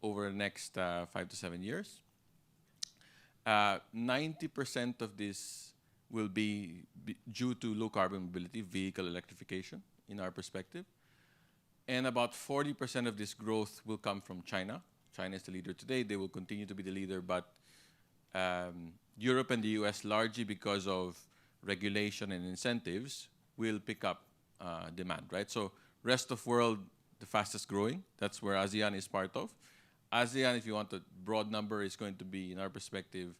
over the next 5 to 7 years. 90% of this will be due to low carbon mobility, vehicle electrification, in our perspective. And about 40% of this growth will come from China. China is the leader today. They will continue to be the leader, but Europe and the US, largely because of regulation and incentives, will pick up demand, right? So rest of world, the fastest growing. That's where ASEAN is part of. ASEAN, if you want a broad number, is going to be, in our perspective,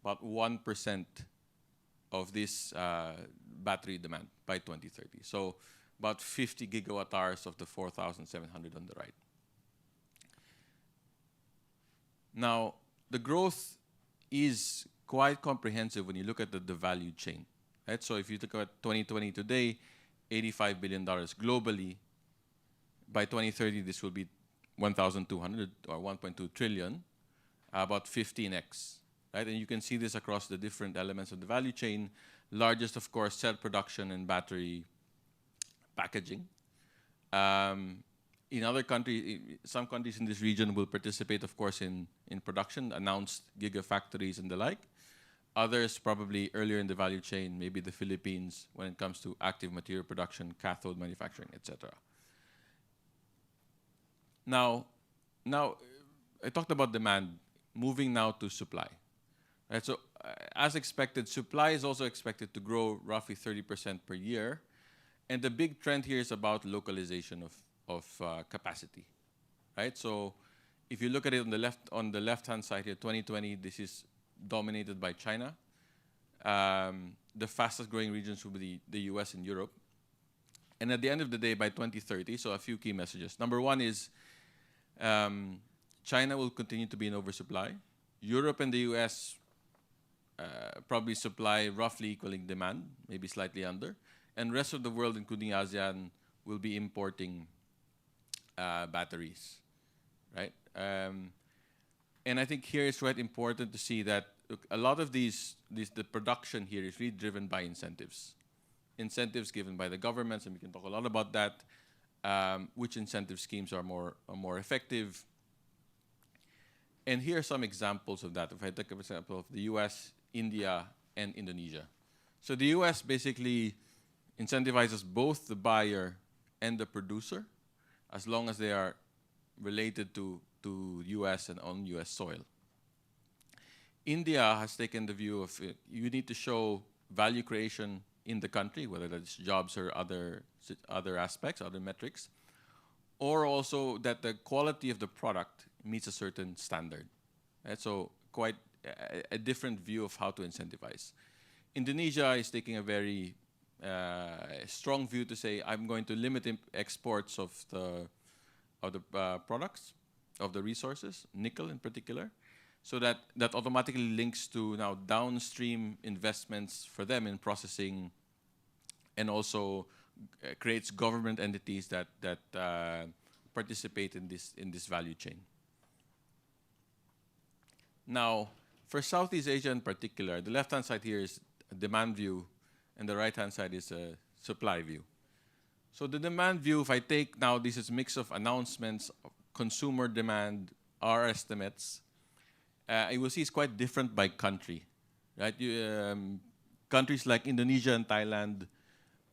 about 1% of this battery demand by 2030. So about 50 gigawatt hours of the 4,700 on the right. Now, the growth is quite comprehensive when you look at the value chain, right? So if you look at 2020 today, $85 billion globally. By 2030, this will be 1,200 or 1.2 trillion, about 15x, right? And you can see this across the different elements of the value chain. Largest, of course, cell production and battery packaging. In other countries, some countries in this region will participate, of course, in production, announced gigafactories and the like. Others probably earlier in the value chain, maybe the Philippines when it comes to active material production, cathode manufacturing, etc. Now, I talked about demand, moving now to supply. Right, so as expected, supply is also expected to grow roughly 30% per year. And the big trend here is about localization of capacity, right? So if you look at it on the left-hand side here, 2020, this is dominated by China. The fastest growing regions will be the US and Europe. And at the end of the day, by 2030, so a few key messages. Number one is China will continue to be in oversupply. Europe and the US probably supply roughly equaling demand, maybe slightly under. And rest of the world, including ASEAN, will be importing batteries, right? And I think here it's quite important to see that a lot of the production here is really driven by incentives. Incentives given by the governments, and we can talk a lot about that, which incentive schemes are more effective. And here are some examples of that. If I take an example of the US, India, and Indonesia. So the US basically incentivizes both the buyer and the producer as long as they are related to US and on US soil. India has taken the view of you need to show value creation in the country, whether that's jobs or other aspects, other metrics, or also that the quality of the product meets a certain standard. Right? So quite a different view of how to incentivize. Indonesia is taking a very strong view to say, I'm going to limit exports of the products, of the resources, nickel in particular. So that automatically links to now downstream investments for them in processing, and also creates government entities that participate in this value chain. Now, for Southeast Asia in particular, the left-hand side here is a demand view, and the right-hand side is a supply view. So the demand view, if I take now, this is a mix of announcements, consumer demand, our estimates, you will see it's quite different by country, right? Countries like Indonesia and Thailand,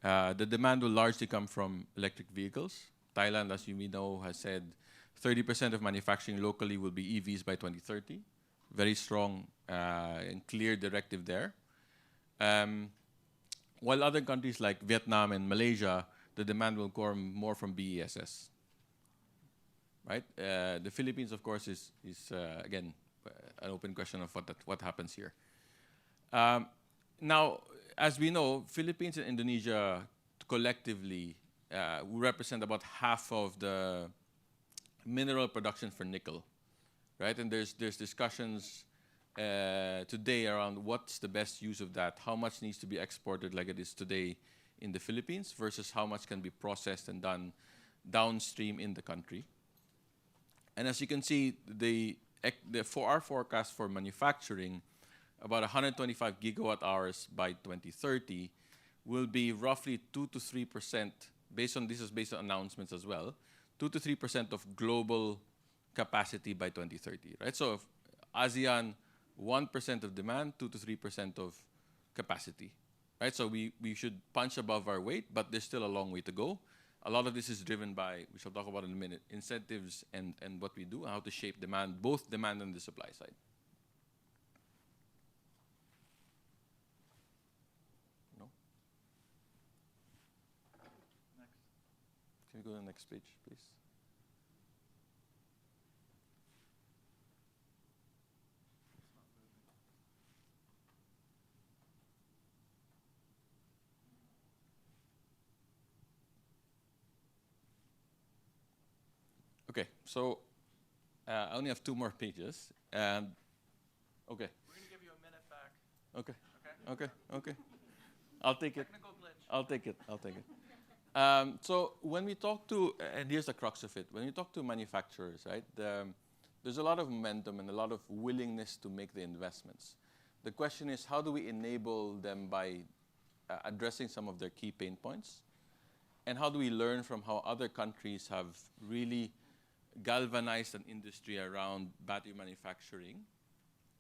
the demand will largely come from electric vehicles. Thailand, as you may know, has said 30% of manufacturing locally will be EVs by 2030. Very strong and clear directive there. While other countries like Vietnam and Malaysia, the demand will come more from BESS. Right? The Philippines, of course, is again an open question of what happens here. Now, as we know, Philippines and Indonesia collectively represent about half of the mineral production for nickel, right? And there's discussions today around what's the best use of that, how much needs to be exported like it is today in the Philippines versus how much can be processed and done downstream in the country. And as you can see, for our forecast for manufacturing, about 125 gigawatt hours by 2030 will be roughly 2 to 3%, based on announcements as well, 2 to 3% of global capacity by 2030, right? So if ASEAN, 1% of demand, 2 to 3% of capacity, right? So we should punch above our weight, but there's still a long way to go. A lot of this is driven by, we shall talk about in a minute, incentives and what we do, how to shape demand, both demand and the supply side. No? Next. Can we go to the next page, please? Okay, so I only have 2 more pages, and okay. We're going to give you a minute back. Okay. Okay? Okay. I'll take it. Technical glitch. I'll take it. So when we talk to, and here's the crux of it, when we talk to manufacturers, right, there's a lot of momentum and a lot of willingness to make the investments. The question is, how do we enable them by addressing some of their key pain points? And how do we learn from how other countries have really galvanized an industry around battery manufacturing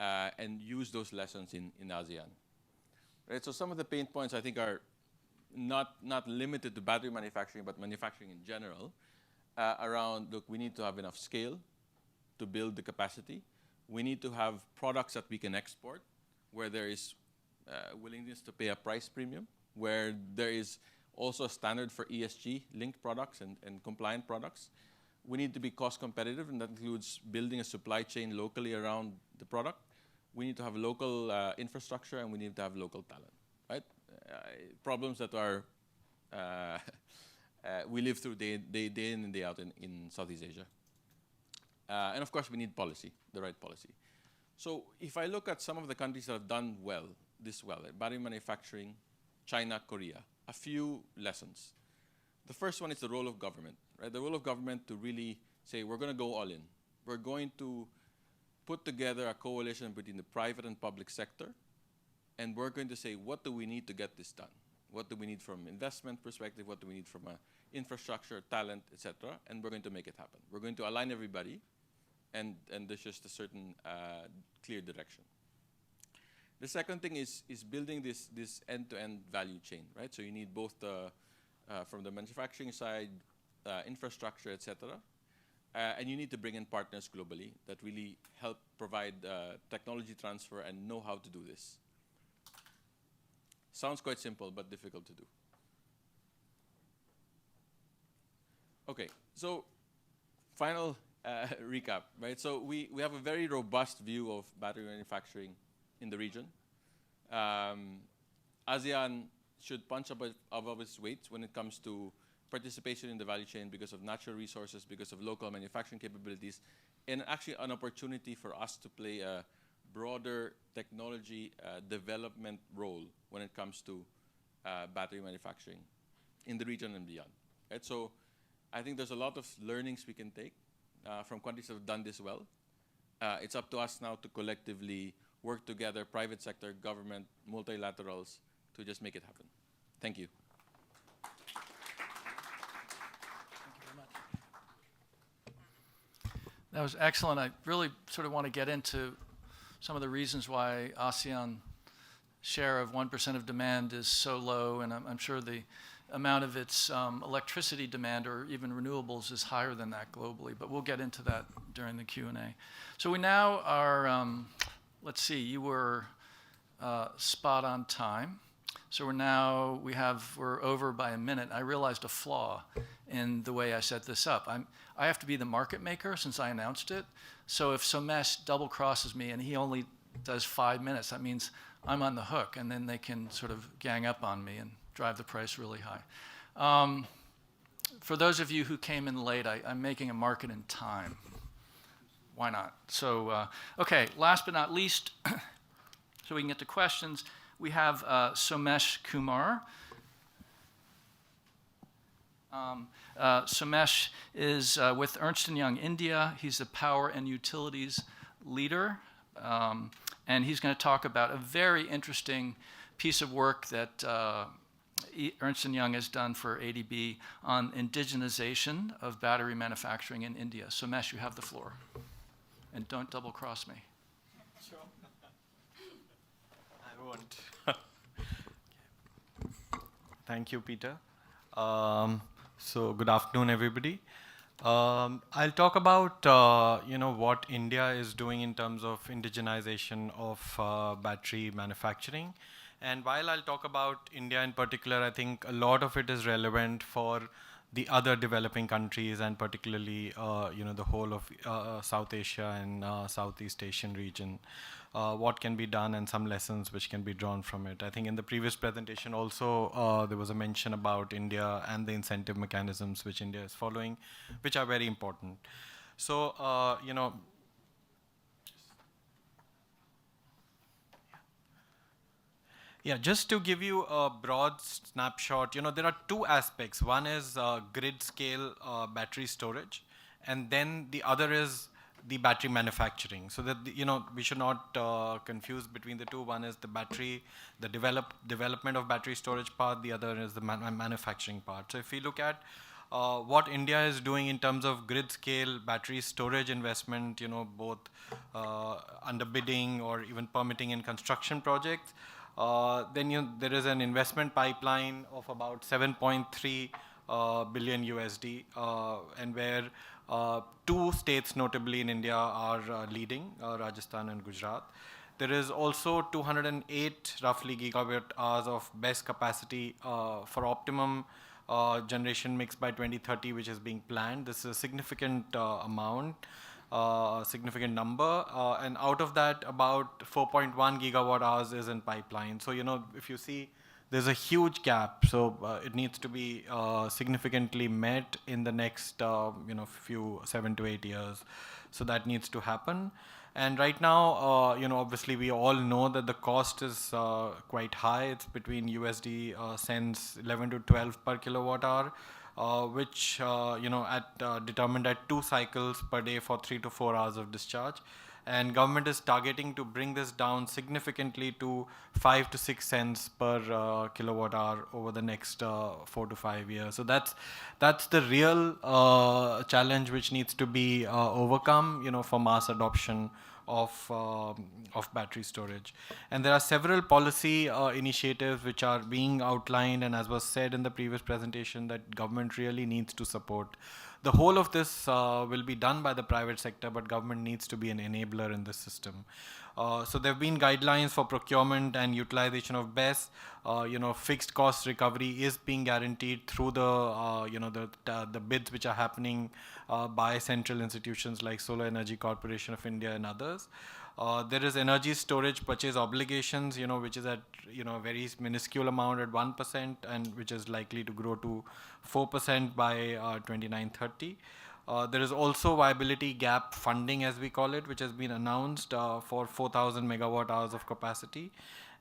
and use those lessons in ASEAN? Right, so some of the pain points I think are not limited to battery manufacturing, but manufacturing in general, around, look, we need to have enough scale to build the capacity. We need to have products that we can export, where there is willingness to pay a price premium, where there is also a standard for ESG-linked products and compliant products. We need to be cost competitive, and that includes building a supply chain locally around the product. We need to have local infrastructure, and we need to have local talent, right? Problems that are we live through day in and day out in Southeast Asia. And of course, we need policy, the right policy. So if I look at some of the countries that have done this well, battery manufacturing, China, Korea, a few lessons. The first one is the role of government, right? The role of government to really say, we're going to go all in. We're going to put together a coalition between the private and public sector, and we're going to say, what do we need to get this done? What do we need from investment perspective? What do we need from infrastructure, talent, etc.? And we're going to make it happen. We're going to align everybody, and there's just a certain clear direction. The second thing is building this end-to-end value chain, right? So you need both from the manufacturing side, infrastructure, etc. And you need to bring in partners globally that really help provide technology transfer and know how to do this. Sounds quite simple, but difficult to do. Okay, so final recap, right? So we have a very robust view of battery manufacturing in the region. ASEAN should punch above its weight when it comes to participation in the value chain, because of natural resources, because of local manufacturing capabilities, and actually an opportunity for us to play a broader technology development role when it comes to battery manufacturing in the region and beyond. Right? So I think there's a lot of learnings we can take from countries that have done this well. It's up to us now to collectively work together, private sector, government, multilaterals, to just make it happen. Thank you. That was excellent. I really sort of want to get into some of the reasons why ASEAN share of 1% of demand is so low, and I'm sure the amount of its electricity demand or even renewables is higher than that globally, but we'll get into that during the Q&A. So we now are, let's see, you were spot on time. So we're over by a minute. I realized a flaw in the way I set this up. I have to be the market maker since I announced it. So if Somesh double crosses me and he only does 5 minutes, that means I'm on the hook, and then they can sort of gang up on me and drive the price really high. For those of you who came in late, I'm making a market in time. Why not? So, okay, last but not least, so we can get to questions, we have Somesh Kumar. Somesh is with Ernst & Young India. He's a power and utilities leader, and he's going to talk about a very interesting piece of work that Ernst & Young has done for ADB on indigenization of battery manufacturing in India. Somesh, you have the floor. And don't double cross me. Sure. I won't. Thank you, Peter. So good afternoon, everybody. I'll talk about what India is doing in terms of indigenization of battery manufacturing. And while I'll talk about India in particular, I think a lot of it is relevant for the other developing countries, and particularly the whole of South Asia and Southeast Asian region. What can be done and some lessons which can be drawn from it. I think in the previous presentation also there was a mention about India and the incentive mechanisms which India is following, which are very important. So, yeah, just to give you a broad snapshot, there are two aspects. One is grid scale battery storage, and then the other is the battery manufacturing. So that, we should not confuse between the two. One is the development of battery storage part, the other is the manufacturing part. So if we look at what India is doing in terms of grid scale battery storage investment, both under bidding or even permitting in construction projects, then there is an investment pipeline of about 7.3 billion USD, and where two states notably in India are leading, Rajasthan and Gujarat. There is also 208 roughly gigawatt hours of BESS capacity for optimum generation mix by 2030, which is being planned. This is a significant amount. Significant number, and out of that, about 4.1 gigawatt hours is in pipeline. So, if you see, there's a huge gap. So, it needs to be significantly met in the next, few 7 to 8 years. So that needs to happen. And right now, obviously, we all know that the cost is quite high. It's between USD cents 11 to 12 per kilowatt hour. Which determined at 2 cycles per day for 3 to 4 hours of discharge, and government is targeting to bring this down significantly to 5 to 6 cents per kilowatt hour over the next 4 to 5 years. So that's the real challenge which needs to be overcome, for mass adoption of battery storage. And there are several policy initiatives which are being outlined, and as was said in the previous presentation, that government really needs to support. The whole of this will be done by the private sector, but government needs to be an enabler in this system. So there have been guidelines for procurement and utilization of BESS. Fixed cost recovery is being guaranteed through the bids which are happening by central institutions like Solar Energy Corporation of India and others. There is energy storage purchase obligations, which is at a very minuscule amount at 1%, and which is likely to grow to 4% by 2930. There is also viability gap funding, as we call it, which has been announced for 4,000 megawatt hours of capacity.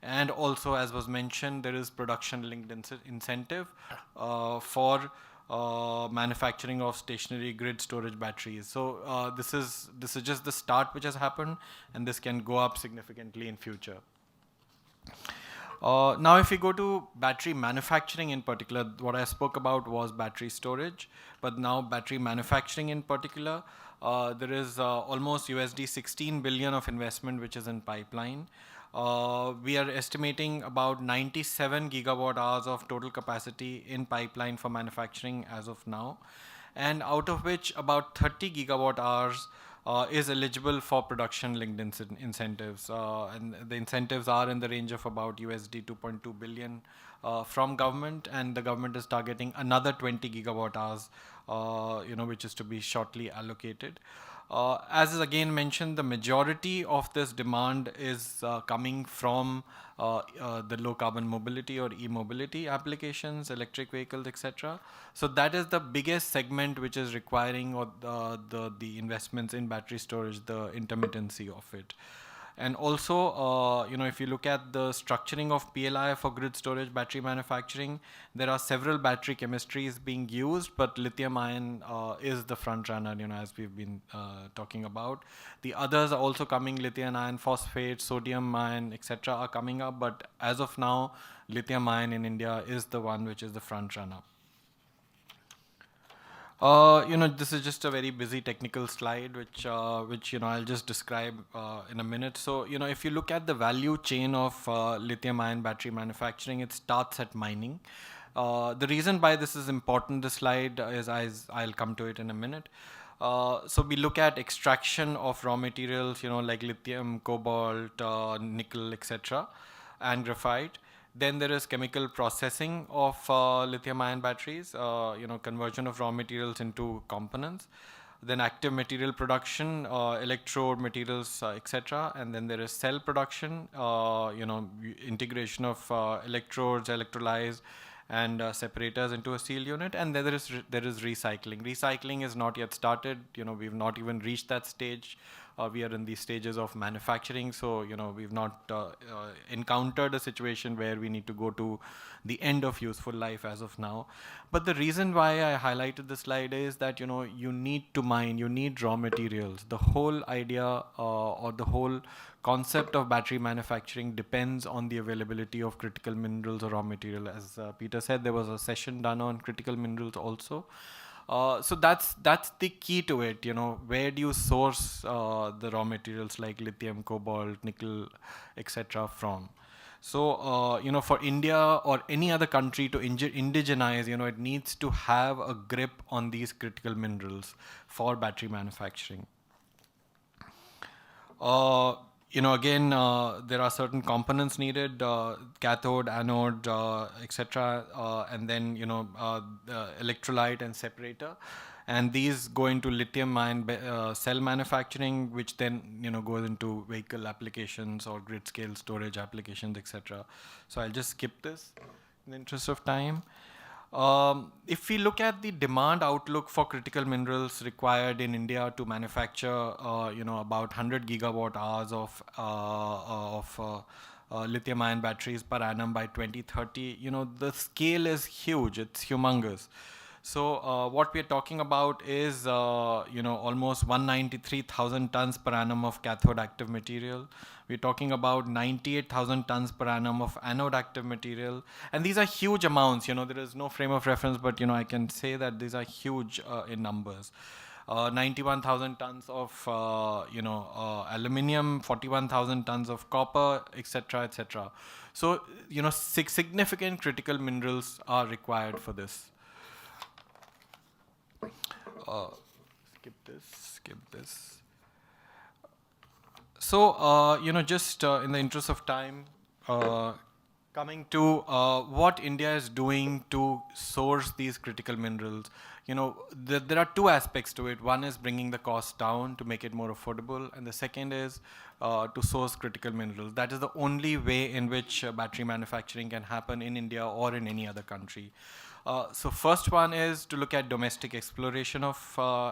And also, as was mentioned, there is production-linked incentive for manufacturing of stationary grid storage batteries. So this is just the start which has happened, and this can go up significantly in future. Now, if we go to battery manufacturing in particular, what I spoke about was battery storage, but now battery manufacturing in particular, there is almost USD 16 billion of investment which is in pipeline. We are estimating about 97 gigawatt hours of total capacity in pipeline for manufacturing as of now, and out of which about 30 gigawatt hours is eligible for production-linked incentives. And the incentives are in the range of about USD 2.2 billion from government, and the government is targeting another 20 gigawatt hours, which is to be shortly allocated. As is again mentioned, the majority of this demand is coming from the low carbon mobility or e-mobility applications, electric vehicles, etc. So that is the biggest segment which is requiring the investments in battery storage, the intermittency of it. And also, if you look at the structuring of PLI for grid storage battery manufacturing, there are several battery chemistries being used, but lithium ion is the front runner, as we've been talking about. The others are also coming, lithium ion phosphate, sodium ion, etc. are coming up, but as of now, lithium ion in India is the one which is the front runner. This is just a very busy technical slide, which I'll just describe in a minute. So, if you look at the value chain of lithium-ion battery manufacturing, it starts at mining. The reason why this is important, this slide, is I'll come to it in a minute. So we look at extraction of raw materials, like lithium, cobalt, nickel, etc., and graphite. Then there is chemical processing of lithium-ion batteries, conversion of raw materials into components. Then active material production, electrode materials, etc. And then there is cell production, integration of electrodes, electrolytes, and separators into a cell unit. And then there is recycling. Recycling is not yet started. We've not even reached that stage. We are in the stages of manufacturing, so we've not encountered a situation where we need to go to the end of useful life as of now. But the reason why I highlighted this slide is that you need to mine, you need raw materials. The whole idea or the whole concept of battery manufacturing depends on the availability of critical minerals or raw material. As Peter said, there was a session done on critical minerals also. So that's the key to it. Where do you source the raw materials like lithium, cobalt, nickel, etc. from? So for India or any other country to indigenize, it needs to have a grip on these critical minerals for battery manufacturing. Again, there are certain components needed, cathode, anode, etc., and then, electrolyte and separator. And these go into lithium-ion cell manufacturing, which then, goes into vehicle applications or grid-scale storage applications, etc. So I'll just skip this in the interest of time. If we look at the demand outlook for critical minerals required in India to manufacture, about 100 gigawatt hours of lithium-ion batteries per annum by 2030, the scale is huge. It's humongous. So what we're talking about is, almost 193,000 tons per annum of cathode active material. We're talking about 98,000 tons per annum of anode active material. And these are huge amounts. There is no frame of reference, but, I can say that these are huge in numbers. 91,000 tons of, aluminium, 41,000 tons of copper, etc., etc. So, significant critical minerals are required for this. Skip this. So, just in the interest of time, coming to what India is doing to source these critical minerals, there are two aspects to it. One is bringing the cost down to make it more affordable, and the second is to source critical minerals. That is the only way in which battery manufacturing can happen in India or in any other country. So first one is to look at domestic exploration of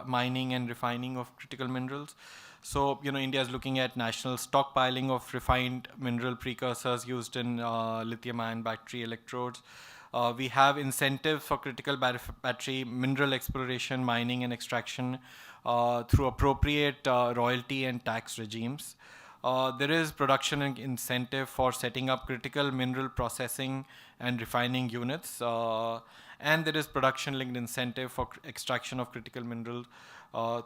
mining and refining of critical minerals. So, India is looking at national stockpiling of refined mineral precursors used in lithium-ion battery electrodes. We have incentives for critical battery mineral exploration, mining, and extraction through appropriate royalty and tax regimes. There is production incentive for setting up critical mineral processing and refining units. And there is production-linked incentive for extraction of critical minerals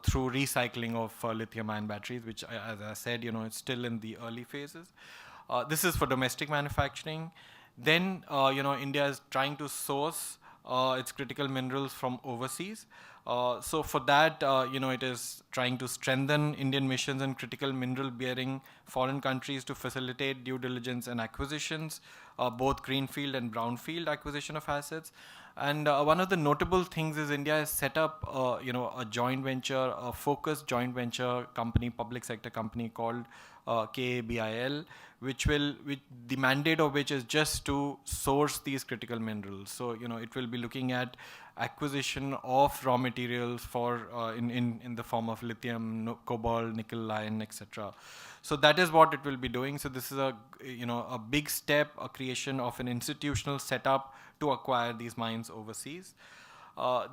through recycling of lithium-ion batteries, which, as I said, it's still in the early phases. This is for domestic manufacturing. Then, India is trying to source its critical minerals from overseas. So for that, it is trying to strengthen Indian missions in critical mineral-bearing foreign countries to facilitate due diligence and acquisitions, both greenfield and brownfield acquisition of assets. And one of the notable things is India has set up, a joint venture, a focused joint venture company, public sector company called KABIL, which the mandate of which is just to source these critical minerals. So, it will be looking at acquisition of raw materials for in the form of lithium, cobalt, nickel, iron, etc. So that is what it will be doing. So this is a big step, a creation of an institutional setup to acquire these mines overseas.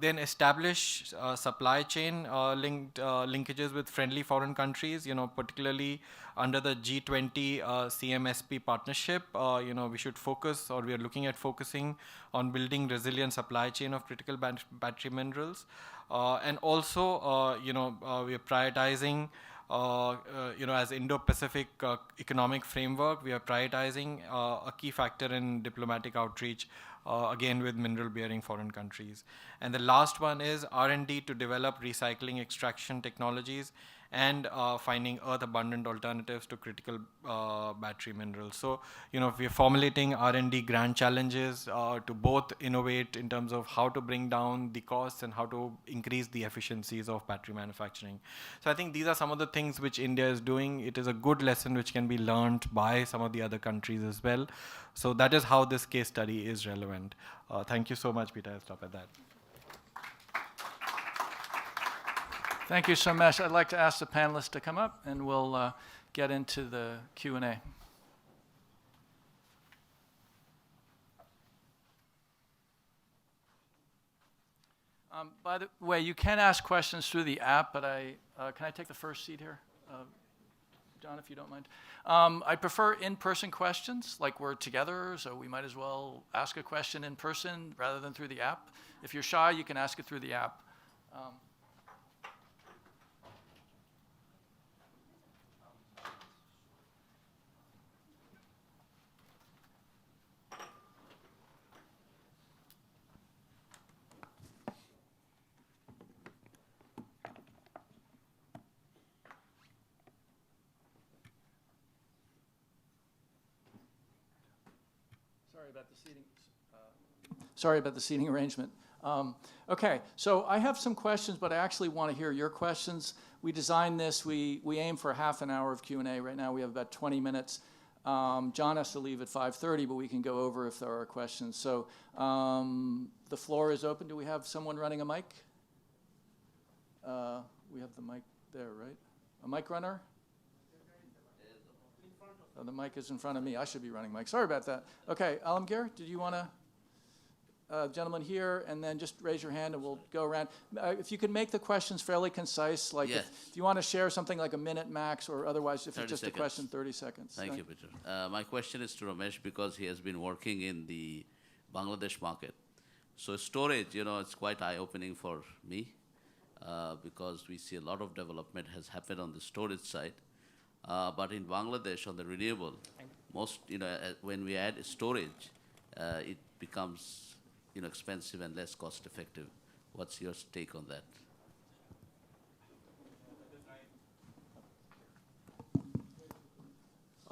Then establish supply chain linkages with friendly foreign countries, particularly under the G20 CMSP partnership. We should focus, or we are looking at focusing on building resilient supply chain of critical battery minerals. And also, we are prioritizing as Indo-Pacific economic framework, we are prioritizing a key factor in diplomatic outreach, again with mineral-bearing foreign countries. And the last one is R&D to develop recycling extraction technologies and finding earth-abundant alternatives to critical battery minerals. So, we are formulating R&D grand challenges to both innovate in terms of how to bring down the costs and how to increase the efficiencies of battery manufacturing. So I think these are some of the things which India is doing. It is a good lesson which can be learned by some of the other countries as well. So that is how this case study is relevant. Thank you so much, Peter. I'll stop at that. Thank you, Somesh. I'd like to ask the panelists to come up, and we'll get into the Q&A. By the way, you can ask questions through the app, but can I take the first seat here? John, if you don't mind. I prefer in-person questions, like we're together, so we might as well ask a question in person rather than through the app. If you're shy, you can ask it through the app. Sorry about the seating arrangement. Okay, so I have some questions, but I actually want to hear your questions. We designed this, we aim for half an hour of Q&A. Right now we have about 20 minutes. John has to leave at 5:30, but we can go over if there are questions. So the floor is open. Do we have someone running a mic? We have the mic there, right? A mic runner? Oh, the mic is in front of me. I should be running mic. Sorry about that. Okay, Alamgir, did you want to? Gentleman here, and then just raise your hand and we'll go around. If you could make the questions fairly concise, like Yes. if you want to share something like a minute max, or otherwise if it's 30 just a seconds. question, 30 seconds. Thank you, Peter. My question is to Ramesh because he has been working in the Bangladesh market. So storage, it's quite eye-opening for me because we see a lot of development has happened on the storage side. But in Bangladesh, on the renewable, when we add storage, it becomes expensive and less cost-effective. What's your take on that?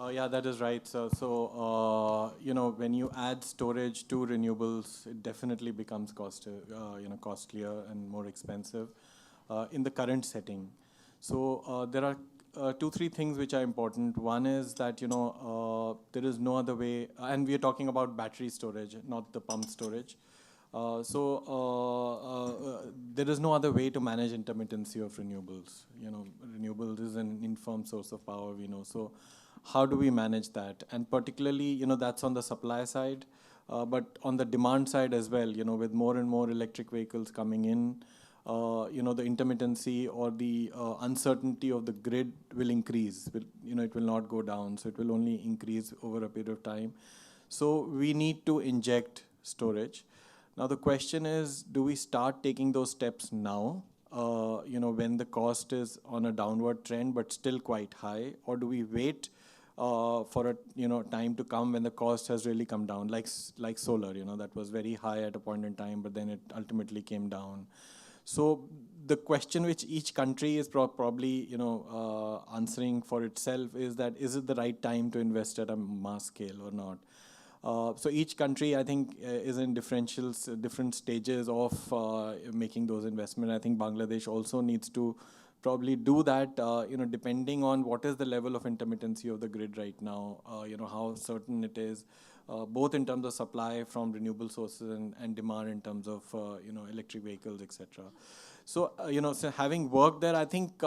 Yeah, that is right. When you add storage to renewables, it definitely becomes costlier and more expensive in the current setting. So there are 2, 3 things which are important. One is that there is no other way, and we are talking about battery storage, not the pump storage. There is no other way to manage intermittency of renewables. Renewables is an infirm source of power, we know. So how do we manage that? And particularly, that's on the supply side, but on the demand side as well, with more and more electric vehicles coming in, the intermittency or the uncertainty of the grid will increase. It will not go down, so it will only increase over a period of time. So we need to inject storage. Now the question is, do we start taking those steps now, when the cost is on a downward trend but still quite high, or do we wait for a time to come when the cost has really come down, like solar, that was very high at a point in time, but then it ultimately came down. So the question which each country is probably answering for itself is that, is it the right time to invest at a mass scale or not? So each country, I think, is in different stages of making those investments. I think Bangladesh also needs to probably do that, depending on what is the level of intermittency of the grid right now, how certain it is, both in terms of supply from renewable sources and demand in terms of, electric vehicles, etc. So, so having worked there, I think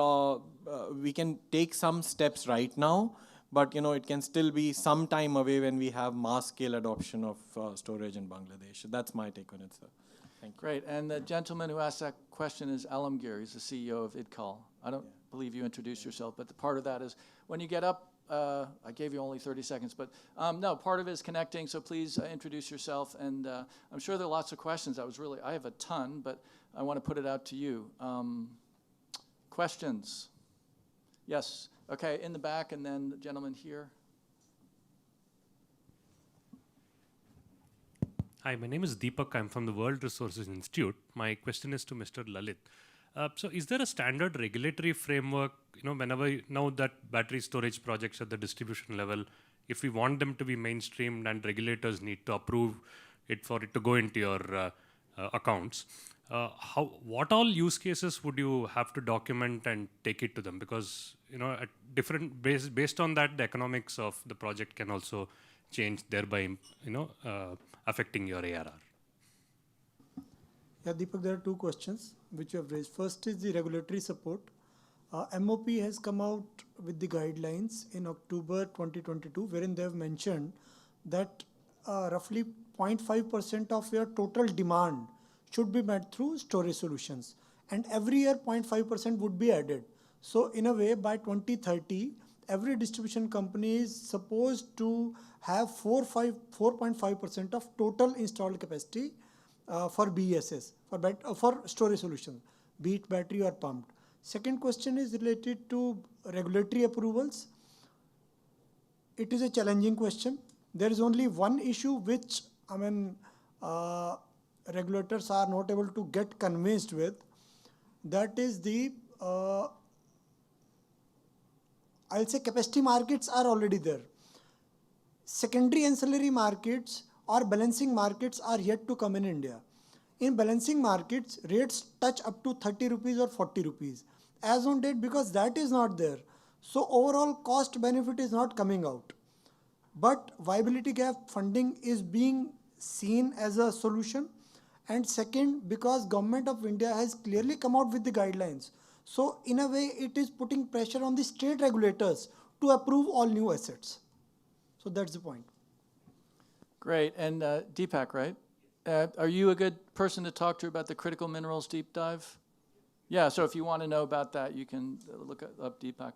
we can take some steps right now, but, it can still be some time away when we have mass scale adoption of storage in Bangladesh. That's my take on it, sir. Thank you. Great. And the gentleman who asked that question is Alamgir. He's the CEO of IDCAL. I don't believe you introduced yourself, but the part of that is when you get up, I gave you only 30 seconds, but no, part of it is connecting, so please introduce yourself. And I'm sure there are lots of questions. I have a ton, but I want to put it out to you. Questions? Yes. Okay, in the back, and then the gentleman here. Hi, my name is Deepak. I'm from the World Resources Institute. My question is to Mr. Lalit. So is there a standard regulatory framework, now that battery storage projects at the distribution level, if we want them to be mainstreamed and regulators need to approve it for it to go into your accounts, what all use cases would you have to document and take it to them? Because, at different based on that, the economics of the project can also change, thereby, affecting your ARR. Yeah, Deepak, there are 2 questions which you have raised. First is the regulatory support. MOP has come out with the guidelines in October 2022, wherein they have mentioned that roughly 0.5% of your total demand should be met through storage solutions. And every year 0.5% would be added. So in a way, by 2030, every distribution company is supposed to have 4.5% of total installed capacity for BESS, for storage solutions, be it battery or pumped. Second question is related to regulatory approvals. It is a challenging question. There is only one issue which, regulators are not able to get convinced with. That is the, I'll say capacity markets are already there. Secondary ancillary markets or balancing markets are yet to come in India. In balancing markets, rates touch up to 30 rupees or 40 rupees. As on date, because that is not there. So overall cost benefit is not coming out. But viability gap funding is being seen as a solution. And second, because Government of India has clearly come out with the guidelines. So in a way, it is putting pressure on the state regulators to approve all new assets. So that's the point. Great. And Deepak, right? Are you a good person to talk to about the critical minerals deep dive? Yeah, so if you want to know about that, you can look up Deepak.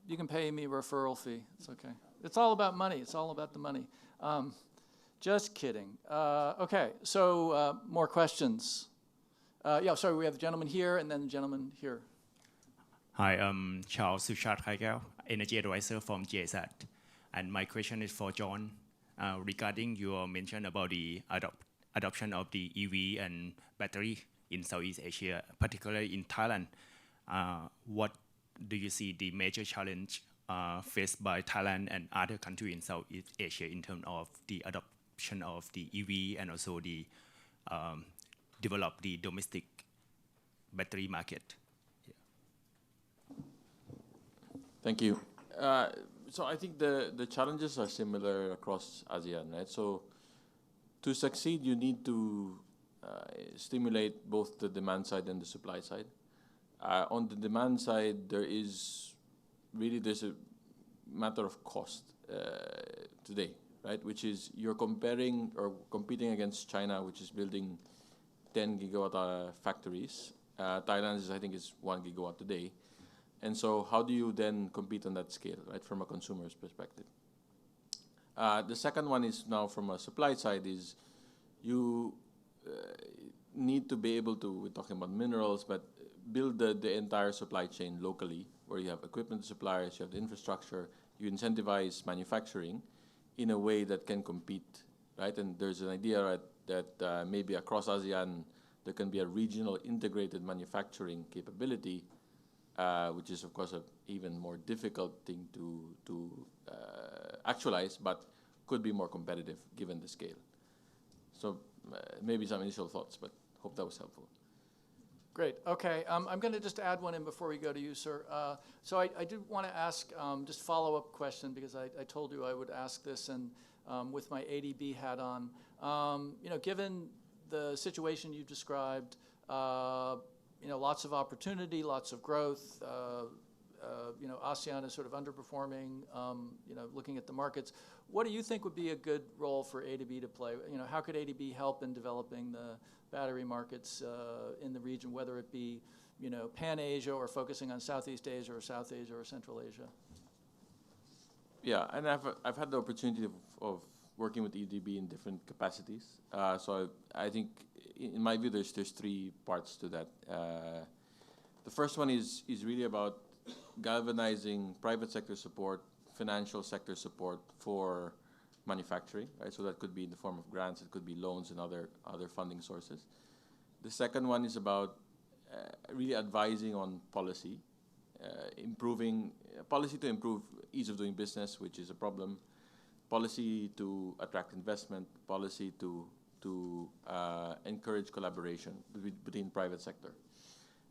You can pay me a referral fee. It's okay. It's all about money. It's all about the money. Just kidding. Okay, so more questions. Yeah, sorry, we have the gentleman here and then the gentleman here. Hi, I'm Charles Suchat Haigao, Energy Advisor from GSAT. And my question is for John regarding your mention about the adoption of the EV and battery in Southeast Asia, particularly in Thailand. What do you see the major challenge faced by Thailand and other countries in Southeast Asia in terms of the adoption of the EV and also the develop the domestic battery market? Thank you. So I think the challenges are similar across ASEAN, right? So to succeed, you need to stimulate both the demand side and the supply side. On the demand side, there's a matter of cost today, right? Which is you're comparing or competing against China, which is building 10 gigawatt factories. Thailand is, I think, is 1 gigawatt today. And so how do you then compete on that scale, right, from a consumer's perspective? The second one is now from a supply side is you need to be able to, we're talking about minerals, but build the entire supply chain locally, where you have equipment suppliers, you have the infrastructure, you incentivize manufacturing in a way that can compete, right? And there's an idea, right, that maybe across ASEAN there can be a regional integrated manufacturing capability, which is of course an even more difficult thing to actualize, but could be more competitive given the scale. So maybe some initial thoughts, but hope that was helpful. Great. Okay. I'm going to just add one in before we go to you, sir. So I do want to ask just follow-up question because I told you I would ask this, and with my ADB hat on, given the situation you described, lots of opportunity, lots of growth. ASEAN is sort of underperforming. Looking at the markets, what do you think would be a good role for ADB to play? How could ADB help in developing the battery markets in the region, whether it be, Pan-Asia or focusing on Southeast Asia or South Asia or Central Asia? Yeah, and I've had the opportunity of working with EDB in different capacities. So I think, in my view, there's three parts to that. The first one is really about galvanizing private sector support, financial sector support for manufacturing, right? So that could be in the form of grants, it could be loans and other funding sources. The second one is about really advising on policy, improving policy to improve ease of doing business, which is a problem, policy to attract investment, policy to encourage collaboration between private sector.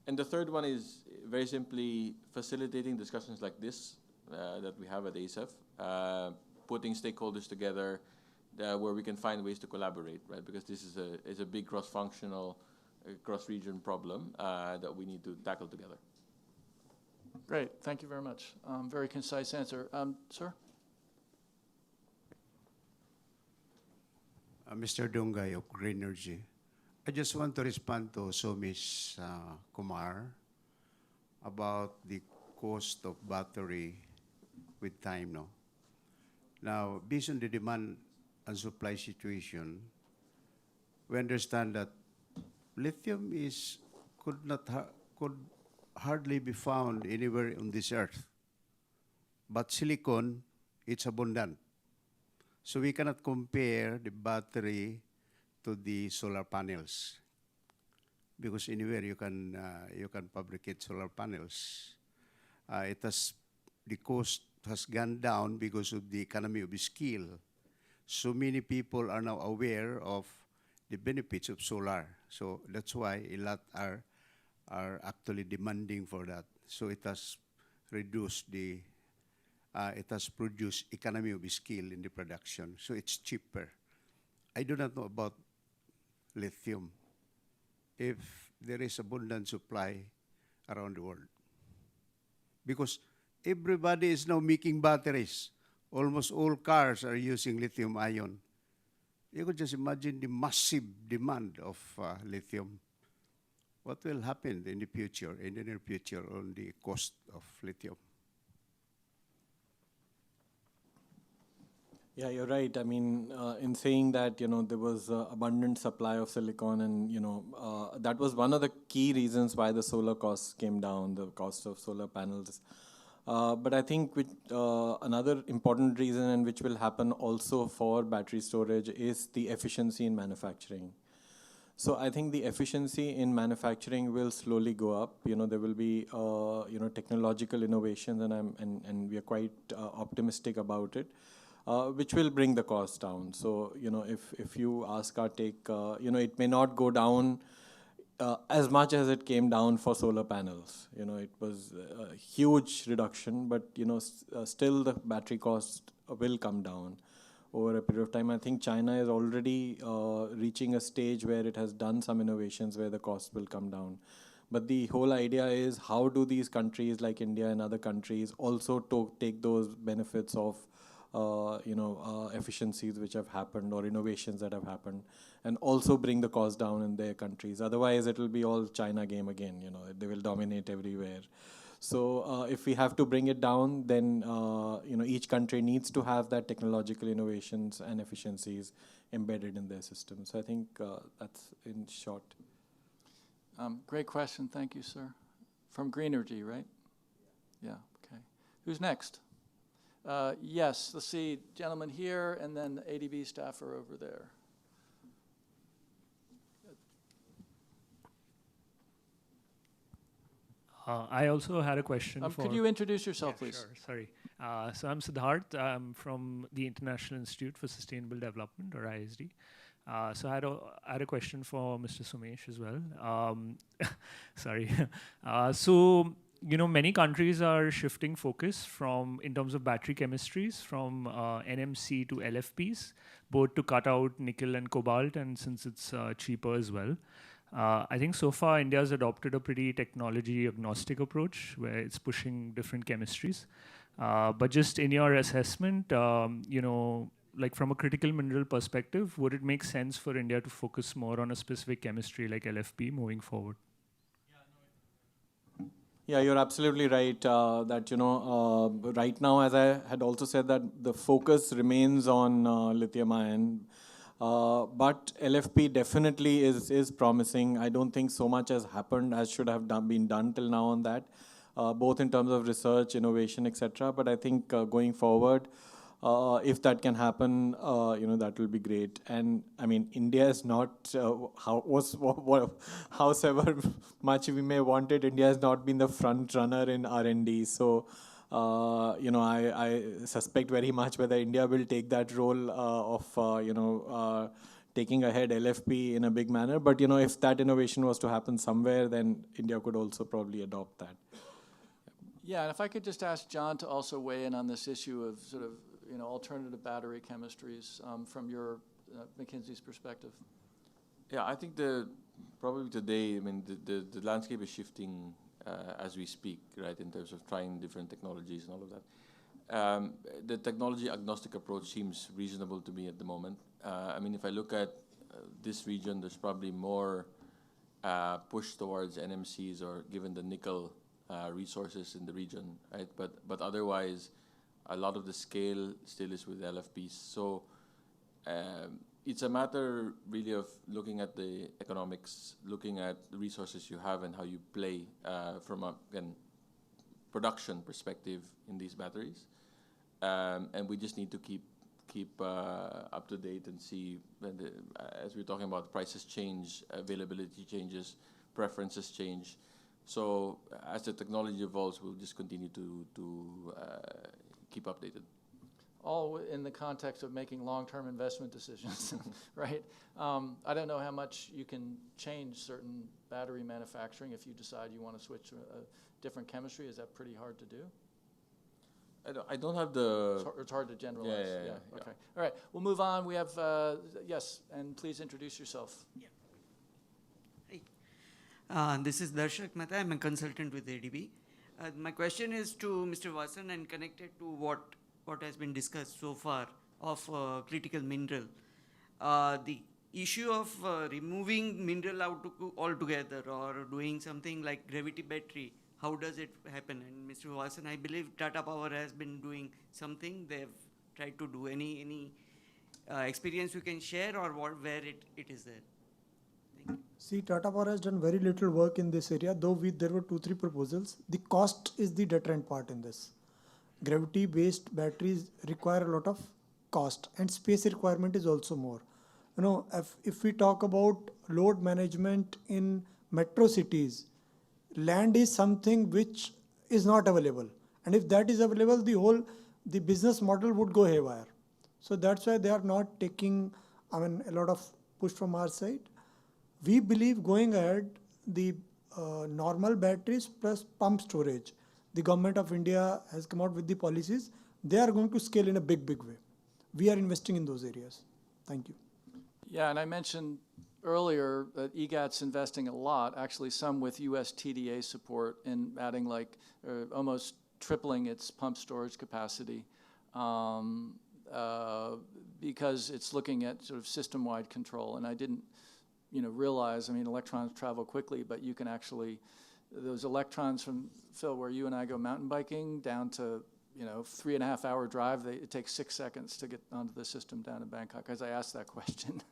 And the third one is very simply facilitating discussions like this that we have at ASEF, putting stakeholders together where we can find ways to collaborate, right? Because this is a big cross-functional, cross-region problem that we need to tackle together. Great. Thank you very much. Very concise answer. Sir? Mr. Dungay of Green Energy. I just want to respond to Somi's Kumar about the cost of battery with time, no? Now, based on the demand and supply situation, we understand that lithium could hardly be found anywhere on this earth. But silicon, it's abundant. So we cannot compare the battery to the solar panels, because anywhere you can fabricate solar panels. The cost has gone down because of the economy of scale. So many people are now aware of the benefits of solar. So that's why a lot are actually demanding for that. So it has reduced it has produced economy of scale in the production. So it's cheaper. I do not know about lithium, if there is abundant supply around the world. Because everybody is now making batteries. Almost all cars are using lithium ion. You could just imagine the massive demand of lithium. What will happen in the future, in the near future, on the cost of lithium? Yeah, you're right. I mean, in saying that, there was abundant supply of silicon, and, that was one of the key reasons why the solar costs came down, the cost of solar panels. But I think another important reason, and which will happen also for battery storage, is the efficiency in manufacturing. So I think the efficiency in manufacturing will slowly go up. There will be technological innovations, and we are quite optimistic about it, which will bring the cost down. So if you ask our take, it may not go down as much as it came down for solar panels. It was a huge reduction, but still the battery cost will come down over a period of time. I think China is already reaching a stage where it has done some innovations where the cost will come down. But the whole idea is, how do these countries like India and other countries also take those benefits of efficiencies which have happened or innovations that have happened, and also bring the cost down in their countries. Otherwise, it will be all China game again. They will dominate everywhere. So if we have to bring it down, then each country needs to have that technological innovations and efficiencies embedded in their system. So I think that's in short. Great question. Thank you, sir. From Greenergy, right? Yeah, okay. Who's next? Yes, let's see, gentleman here, and then the ADB staffer over there. I also had a question for... Could you introduce yourself, please? Sure, sorry. So I'm Siddharth. I'm from the International Institute for Sustainable Development, or ISD. So I had a question for Mr. Somesh as well. Sorry. So, many countries are shifting focus in terms of battery chemistries, from NMC to LFPs, both to cut out nickel and cobalt, and since it's cheaper as well. I think so far India has adopted a pretty technology agnostic approach where it's pushing different chemistries. But just in your assessment, like from a critical mineral perspective, would it make sense for India to focus more on a specific chemistry like LFP moving forward? Yeah, you're absolutely right that, right now, as I had also said, that the focus remains on lithium ion. But LFP definitely is promising. I don't think so much has happened as should have been done till now on that, both in terms of research, innovation, etc. But I think going forward, if that can happen, that will be great. And I mean, India is not, however much we may want it, India has not been the front runner in R&D. So, I suspect very much whether India will take that role of, taking ahead LFP in a big manner. But, if that innovation was to happen somewhere, then India could also probably adopt that. Yeah, and if I could just ask John to also weigh in on this issue of sort of, alternative battery chemistries from your McKinsey's perspective. Yeah, I think probably today, I mean, the landscape is shifting as we speak, right, in terms of trying different technologies and all of that. The technology agnostic approach seems reasonable to me at the moment. I mean, if I look at this region, there's probably more push towards NMCs, or given the nickel resources in the region, right? But otherwise, a lot of the scale still is with LFPs. So it's a matter really of looking at the economics, looking at the resources you have and how you play from a production perspective in these batteries. And we just need to keep up to date and see when as we're talking about, prices change, availability changes, preferences change. So as the technology evolves, we'll just continue to keep updated. All in the context of making long-term investment decisions, right? I don't know how much you can change certain battery manufacturing if you decide you want to switch to a different chemistry. Is that pretty hard to do? I don't have the... It's hard to generalize. Yeah. Okay. All right. We'll move on. We have, yes, and please introduce yourself. Yeah. Hi. This is Darshak Mehta. I'm a consultant with ADB. My question is to Mr. Vasan and connected to what has been discussed so far of critical mineral. The issue of removing mineral out altogether, or doing something like gravity battery, how does it happen? And Mr. Vasan, I believe Tata Power has been doing something. They've tried to do any experience you can share, or where it is there? See, Tata Power has done very little work in this area, though there were 2-3 proposals. The cost is the deterrent part in this. Gravity-based batteries require a lot of cost, and space requirement is also more. if we talk about load management in metro cities, land is something which is not available. And if that is available, the business model would go haywire. So that's why they are not taking, a lot of push from our side. We believe going ahead, the normal batteries plus pump storage, the government of India has come out with the policies. They are going to scale in a big way. We are investing in those areas. Thank you. Yeah, and I mentioned earlier that EGAT's investing a lot, actually some with US TDA support, in adding almost tripling its pump storage capacity because it's looking at sort of system-wide control. And I didn't realize, electrons travel quickly, but you can actually, those electrons from, Phil, where you and I go mountain biking down to 3.5 hour drive, it takes 6 seconds to get onto the system down in Bangkok, as I asked that question.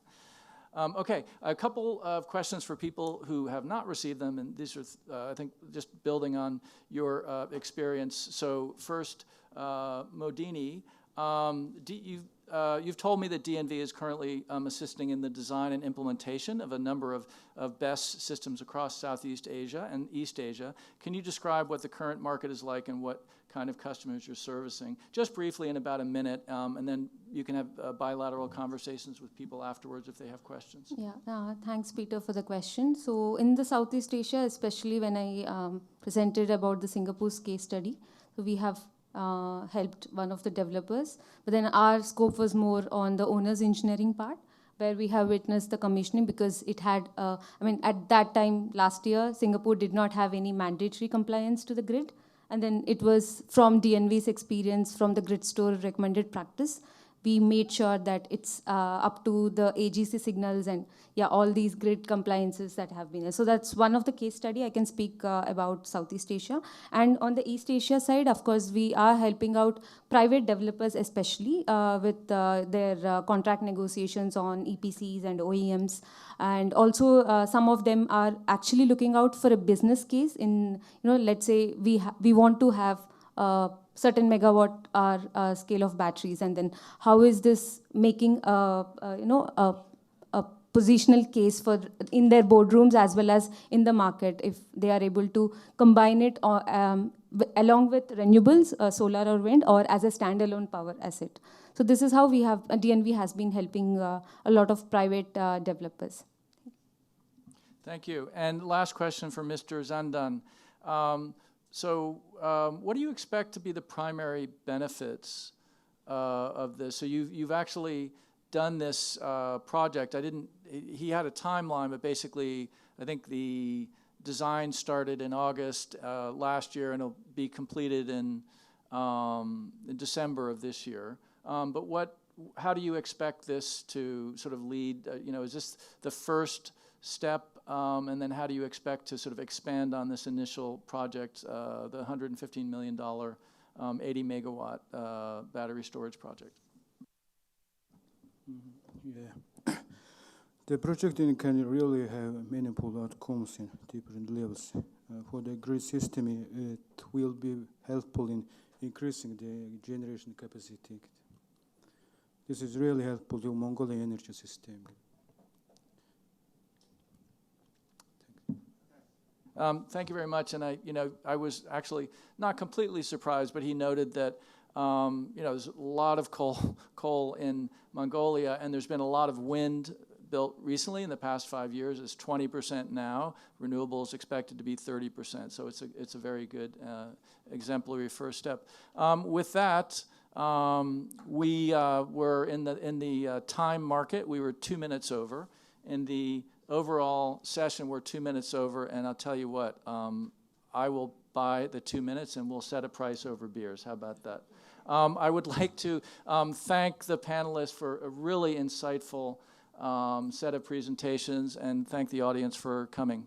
Okay, a couple of questions for people who have not received them, and these are, I think, just building on your experience. So first, Modini, you've told me that DNV is currently assisting in the design and implementation of a number of BESS systems across Southeast Asia and East Asia. Can you describe what the current market is like and what kind of customers you're servicing? Just briefly in about a minute, and then you can have bilateral conversations with people afterwards if they have questions. Yeah, thanks, Peter, for the question. So in the Southeast Asia, especially when I presented about the Singapore's case study, so we have helped one of the developers, but then our scope was more on the owner's engineering part, where we have witnessed the commissioning because it had, at that time last year, Singapore did not have any mandatory compliance to the grid. And then it was from DNV's experience, from the grid store recommended practice, we made sure that it's up to the AGC signals and all these grid compliances that have been there. So that's one of the case study I can speak about Southeast Asia. And on the East Asia side, of course, we are helping out private developers, especially with their contract negotiations on EPCs and OEMs. And also some of them are actually looking out for a business case in, let's say we want to have certain megawatt hour scale of batteries, and then how is this making a positional case for in their boardrooms as well as in the market, if they are able to combine it along with renewables, solar or wind, or as a standalone power asset. So this is how we have, DNV has been helping a lot of private developers. Thank you. And last question for Mr. Zandan. What do you expect to be the primary benefits of this? So you've actually done this project. He had a timeline, but basically I think the design started in August last year and it'll be completed in December of this year. But how do you expect this to sort of lead? Is this the first step? And then how do you expect to sort of expand on this initial project, the $115 million 80 megawatt battery storage project? Yeah. The project can really have meaningful outcomes in different levels. For the grid system, it will be helpful in increasing the generation capacity. This is really helpful to Mongolian energy system. Thank you very much. And I was actually not completely surprised, but he noted that there's a lot of coal in Mongolia, and there's been a lot of wind built recently in the past 5 years. It's 20% now. Renewables expected to be 30%. So it's a very good exemplary first step. With that, we were in the time market. We were 2 minutes over. In the overall session, we're 2 minutes over, and I'll tell you what, I will buy the 2 minutes and we'll set a price over beers. How about that? I would like to thank the panelists for a really insightful set of presentations and thank the audience for coming.